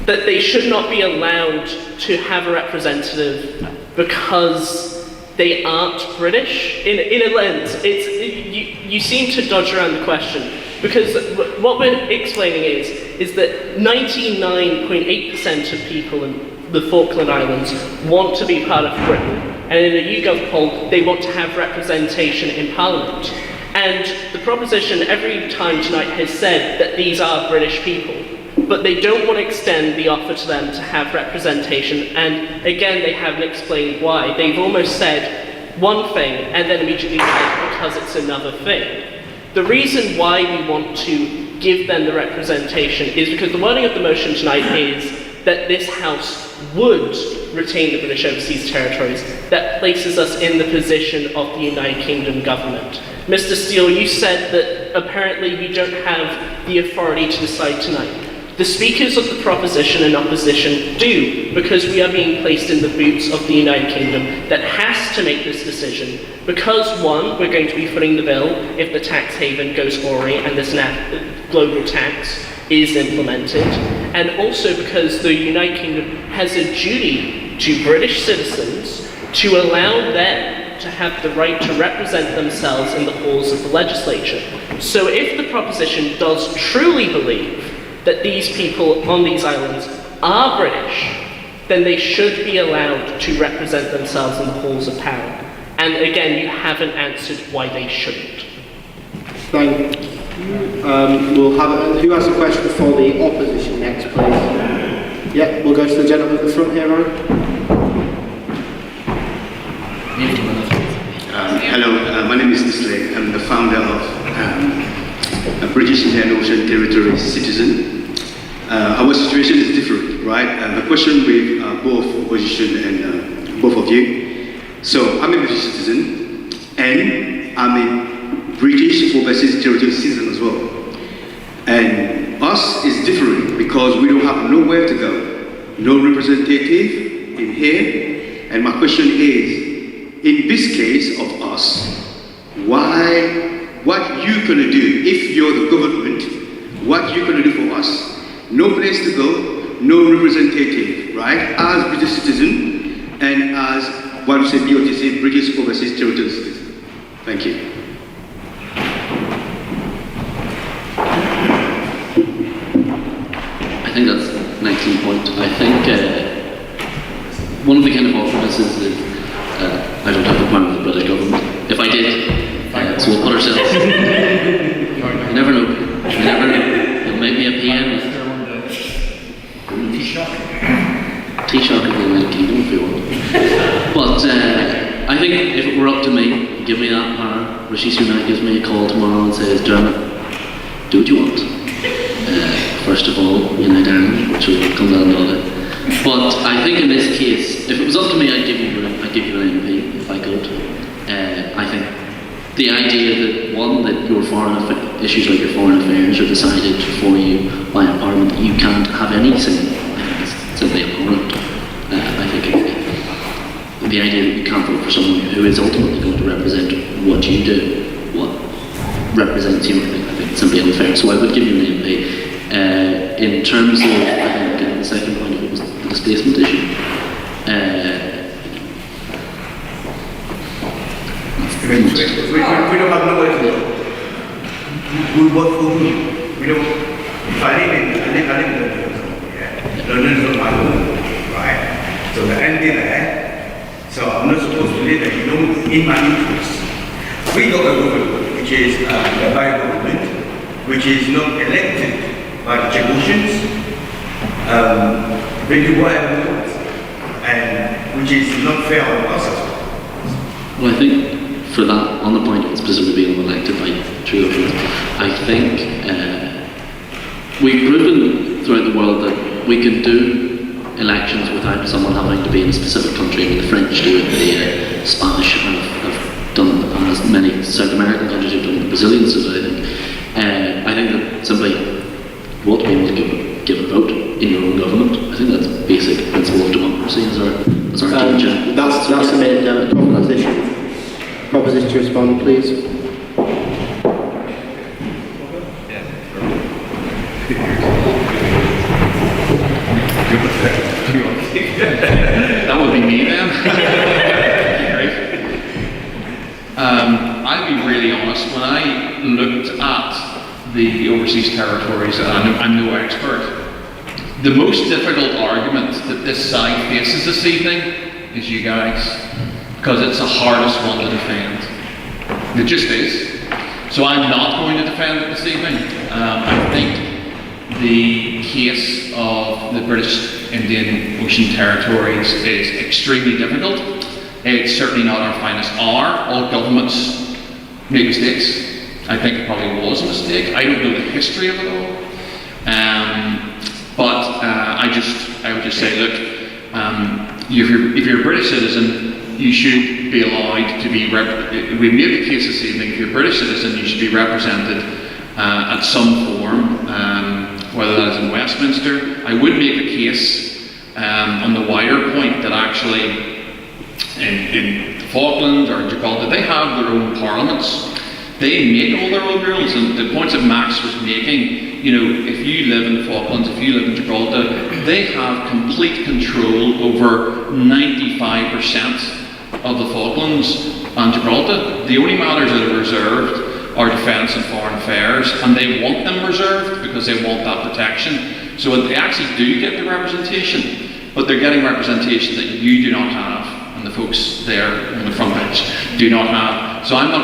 [SPEAKER 8] that they should not be allowed to have a representative because they aren't British. In a lens, you seem to dodge around the question, because what we're explaining is that 99.8% of people in the Falkland Islands want to be part of Britain, and in a YouGov poll, they want to have representation in Parliament. And the proposition every time tonight has said that these are British people, but they don't want to extend the offer to them to have representation, and again, they haven't explained why. They've almost said one thing, and then immediately said because it's another thing. The reason why we want to give them the representation is because the wording of the motion tonight is that this House would retain the British Overseas Territories. That places us in the position of the United Kingdom government. Mr. Steele, you said that apparently we don't have the authority to decide tonight. The speakers of the proposition and opposition do, because we are being placed in the boots of the United Kingdom that has to make this decision. Because, one, we're going to be footing the bill if the tax haven goes awry and this global tax is implemented, and also because the United Kingdom has a duty to British citizens to allow them to have the right to represent themselves in the halls of the legislature. So if the proposition does truly believe that these people on these islands are British, then they should be allowed to represent themselves in the halls of power. And again, you haven't answered why they shouldn't.
[SPEAKER 1] Thank you. We'll have who has a question for the opposition next, please? Yeah, we'll go to the gentleman at the front here, Ryan.
[SPEAKER 17] Hello, my name is Islay. I'm the founder of a British Indian Ocean Territory Citizen. Our situation is different, right? The question with both opposition and both of you. So, I'm a British citizen, and I'm a British Overseas Territory citizen as well. And us is different because we don't have nowhere to go, no representative in here. And my question is, in this case of us, what you gonna do if you're the government? What you gonna do for us? No place to go, no representative, right? As British citizen and as what you say BOTC, British Overseas Territory citizen. Thank you.
[SPEAKER 12] I think that's an excellent point. I think one of the kind of arguments is I don't have the power of the British government. If I did, so we'll put ourselves. You never know. You never know. You'll make me a PM. Taoiseach of the United Kingdom if you want. But I think if it were up to me, give me that power. Rishi Sunak gives me a call tomorrow and says, Dermot, do what you want. First of all, Unite Ireland, which will come down the other. But I think in this case, if it was up to me, I'd give you an MP if I could. I think the idea that one, that your issues like your foreign affairs are decided for you by a parliament that you can't have any say, I think it's simply abhorrent. I think the idea that you can't vote for someone who is ultimately going to represent what you do, what represents you, I think it's simply unfair. So I would give you an MP. In terms of, I think the second point of it was the displacement issue.
[SPEAKER 18] We don't have nowhere to go. We work for me. We don't. If I live in London, yeah. London's not my home, right? So the end there, so I'm not supposed to live in my interest. We got a government which is a by government, which is not elected by the Djiboutians, they do whatever they want, and which is not fair on us as well.
[SPEAKER 12] Well, I think for that, on the point of specifically being elected by true government, I think we've proven throughout the world that we can do elections without someone having to be in a specific country. I mean, the French do it, the Spanish have done it, and as many South American countries have done it, the Brazilians do it, I think. I think that simply you ought to be able to give a vote in your own government. I think that's a basic principle of democracy as our teacher.
[SPEAKER 1] That's a proposition to respond, please.
[SPEAKER 19] That would be me then. I'll be really honest, when I looked at the overseas territories, and I'm no expert, the most difficult argument that this side faces this evening is you guys, because it's the hardest one to defend. It just is. So I'm not going to defend it this evening. I think the case of the British Indian Ocean Territories is extremely difficult. It's certainly not our finest hour. All governments make mistakes. I think it probably was a mistake. I don't know the history of it all. But I would just say, look, if you're a British citizen, you should be allowed to be, we've made the case this evening, if you're a British citizen, you should be represented at some form, whether that is in Westminster. I would make a case on the wider point that actually in the Falklands or in Gibraltar, they have their own parliaments. They make all their own rules, and the points that Max was making, you know, if you live in the Falklands, if you live in Gibraltar, they have complete control over 95% of the Falklands and Gibraltar. The only matters that are reserved are defence and foreign affairs, and they want them reserved because they want that protection. So they actually do get the representation, but they're getting representation that you do not have, and the folks there on the front bench do not have. So I'm not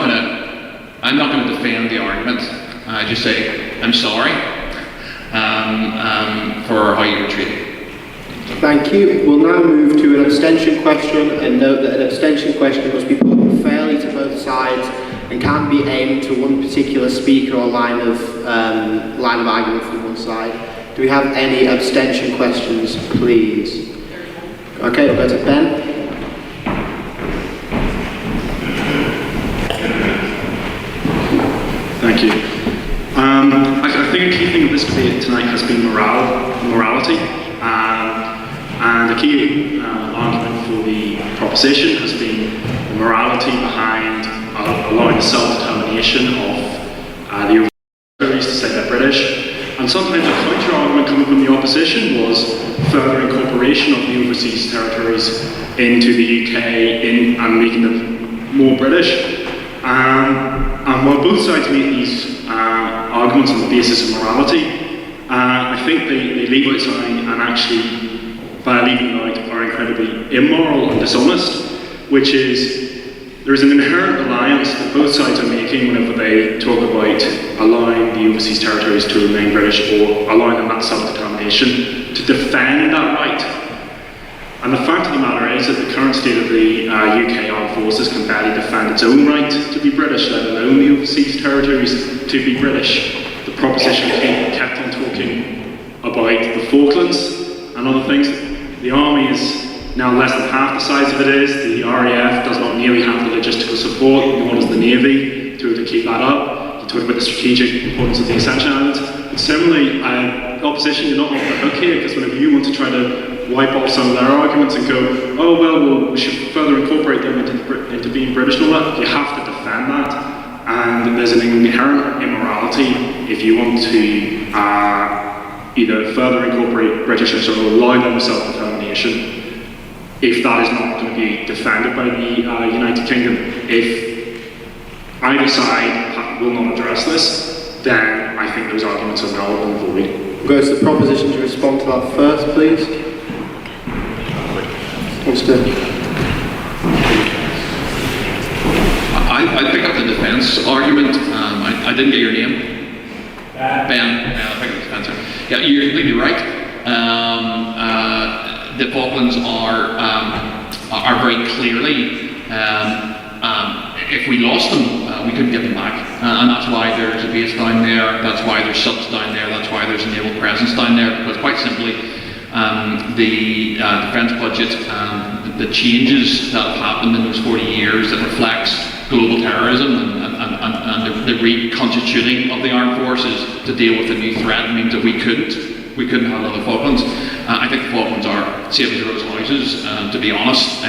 [SPEAKER 19] going to defend the argument. I just say I'm sorry for how you were treated.
[SPEAKER 1] Thank you. We'll now move to an abstention question, and note that an abstention question must be put fairly to both sides and can't be aimed to one particular speaker or line of argument from one side. Do we have any abstention questions, please? Okay, we'll go to Ben.
[SPEAKER 20] Thank you. I think a key thing of this debate tonight has been morality, and the key argument for the proposition has been the morality behind allowing the self-determination of the territories to say they're British. And sometimes a counter-argument coming from the opposition was further incorporation of the overseas territories into the UK and making them more British. And while both sides make these arguments on the basis of morality, I think they leave out something, and actually, by leaving it out, are incredibly immoral and dishonest, which is there is an inherent reliance that both sides are making whenever they talk about allowing the overseas territories to remain British or allowing them that self-determination to defend that right. And the fact of the matter is that the current state of the UK armed forces can barely defend its own right to be British, let alone the overseas territories to be British. The proposition kept on talking about the Falklands and other things. The army is now less than half the size of it is. The RAF does not nearly have the logistical support, nor does the Navy, to keep that up. You talk about the strategic importance of the Ascension Islands. But similarly, opposition, you're not off the hook here, because whenever you want to try to wipe off some of their arguments and go, oh, well, we should further incorporate them into being British and all that, you have to defend that. And there's an inherent immorality if you want to either further incorporate Britishness or allow them self-determination, if that is not going to be defended by the United Kingdom. If either side will not address this, then I think those arguments are null and void.
[SPEAKER 1] We'll go to the proposition to respond to that first, please. Minister.
[SPEAKER 19] I pick up the defence argument. I didn't get your name. Ben. I pick up the defence argument. Yeah, you're completely right. The Falklands are very clearly, if we lost them, we couldn't get them back. And that's why there's a base down there, that's why there's subs down there, that's why there's a naval presence down there, because quite simply, the defence budget, the changes that have happened in those 40 years that reflects global terrorism and the reconstituting of the armed forces to deal with a new threat means that we couldn't handle the Falklands. I think the Falklands are safe as rose houses, to be honest,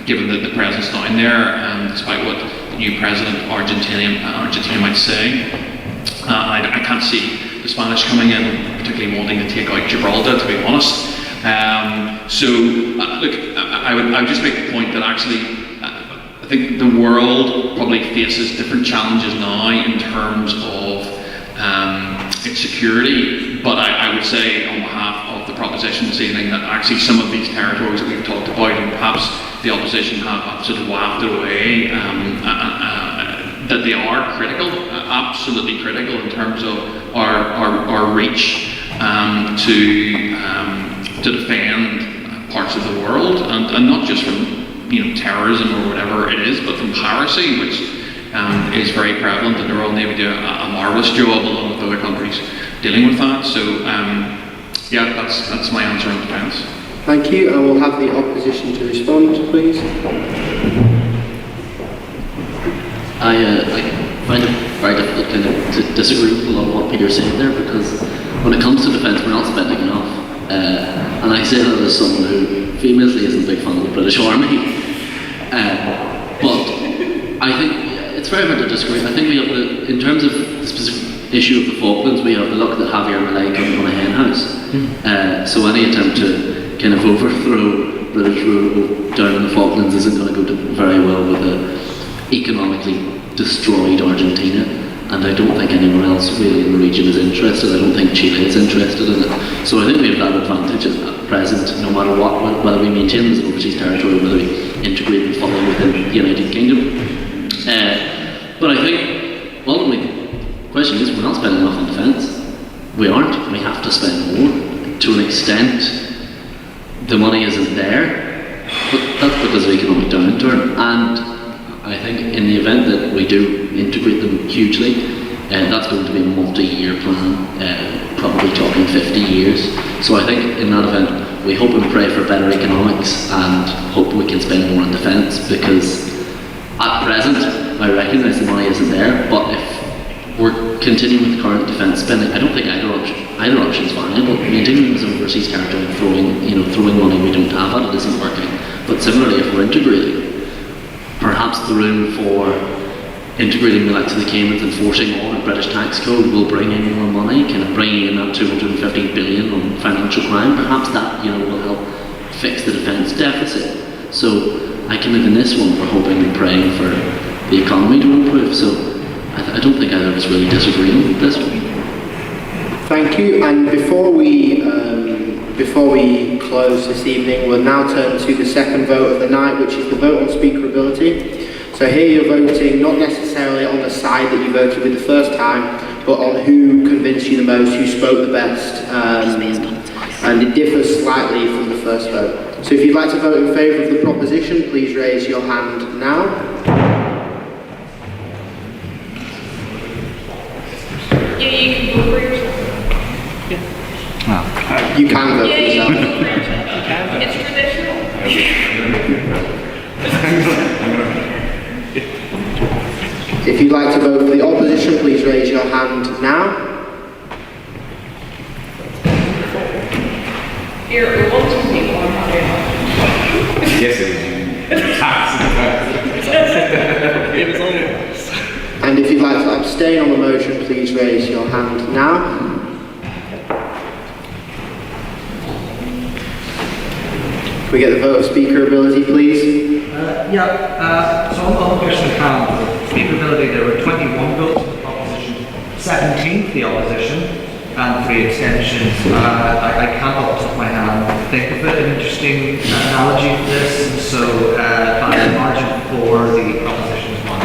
[SPEAKER 19] given the presence down there, despite what the new president of Argentina might say. I can't see the Spanish coming in, particularly wanting to take out Gibraltar, to be honest. Look, I would just make the point that actually, I think the world probably faces different challenges now in terms of its security, but I would say on behalf of the proposition this evening that actually some of these territories that we've talked about, and perhaps the opposition have sort of wafted away, that they are critical, absolutely critical in terms of our reach to defend parts of the world, and not just from terrorism or whatever it is, but from piracy, which is very prevalent, and the Royal Navy do a marvellous job along with other countries dealing with that. So yeah, that's my answer on defence.
[SPEAKER 1] Thank you, and we'll have the opposition to respond, please.
[SPEAKER 12] I find it very difficult to disagree with a lot of what Peter's saying there, because when it comes to defence, we're not spending enough. And I say that as someone who famously isn't a big fan of the British Army. But I think it's very hard to disagree. I think we have to, in terms of the specific issue of the Falklands, we have to look at Javier Milei coming on a hen house. So any attempt to kind of overthrow British rule down in the Falklands isn't going to go very well with the economically destroyed Argentina, and I don't think anyone else really in the region is interested. I don't think Chile is interested in it. So I think we have that advantage at present, no matter what, whether we maintain this overseas territory, whether we integrate and follow within the United Kingdom. But I think, ultimately, the question is, we're not spending enough on defence. We aren't. We have to spend more. To an extent, the money isn't there, but that's because of economic downturn. And I think in the event that we do integrate them hugely, that's going to be a multi-year plan, probably talking 50 years. So I think in that event, we hope and pray for better economics and hope we can spend more on defence, because at present, I recognise the money isn't there, but if we're continuing with the current defence spending, I don't think either option is viable. Maintaining this overseas territory and throwing money we don't have at it isn't working. But similarly, if we're integrating, perhaps the room for integrating the likes of the Caymans and forcing on a British tax code will bring in more money, kind of bringing in that 250 billion on financial crime. Perhaps that will help fix the defence deficit. So I can live in this one. We're hoping and praying for the economy to improve. So I don't think either of us really disagree on this one.
[SPEAKER 1] Thank you. And before we close this evening, we'll now turn to the second vote of the night, which is the vote on speakerability. So here you're voting not necessarily on the side that you voted with the first time, but on who convinced you the most, who spoke the best, and it differs slightly from the first vote. So if you'd like to vote in favour of the proposition, please raise your hand now.
[SPEAKER 9] Yeah, you can vote for yourself.
[SPEAKER 1] You can vote for yourself.
[SPEAKER 9] It's traditional.
[SPEAKER 1] If you'd like to vote for the opposition, please raise your hand now.
[SPEAKER 9] Here, we want some people on how they are.
[SPEAKER 11] Yes, it is.
[SPEAKER 14] It was almost.
[SPEAKER 1] And if you'd like to abstain on the motion, please raise your hand now. Can we get the vote of speakerability, please?
[SPEAKER 6] So on the question of speakerability, there were 21 votes for the proposition, 17 for the opposition. and 3 abstentions. I can't off the top of my hand think of an interesting analogy for this, and so by a margin for the proposition is 1.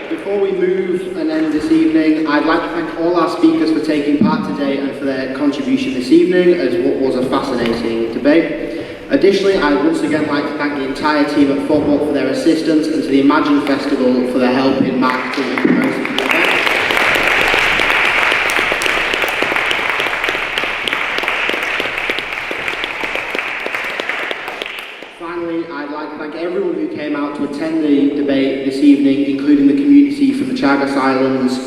[SPEAKER 1] Before we move and end this evening, I'd like to thank all our speakers for taking part today and for their contribution this evening as what was a fascinating debate. Additionally, I'd once again like to thank the entire team at Football for their assistance and to the Imagine Festival for their help in marketing and promoting the event. Finally, I'd like to thank everyone who came out to attend the debate this evening, including the community from the Chagos Islands.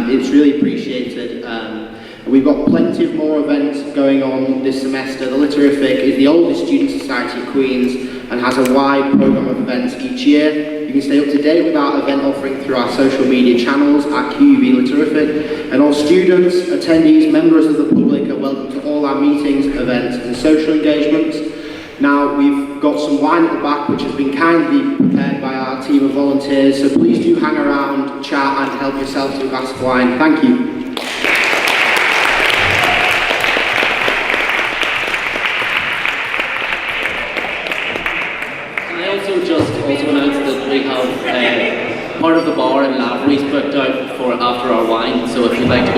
[SPEAKER 1] It's really appreciated. We've got plenty of more events going on this semester. The Literific is the oldest student society at Queen's and has a wide programme of events each year. You can stay up to date with our event offering through our social media channels at QUB Literific. And all students, attendees, members of the public are welcome to all our meetings, events and social engagements. Now, we've got some wine at the back which has been kindly prepared by our team of volunteers, so please do hang around, chat and help yourself to a glass of wine. Thank you.
[SPEAKER 12] Also announce that we have part of the bar in Lavery's booked out for after our wine, so if you'd like to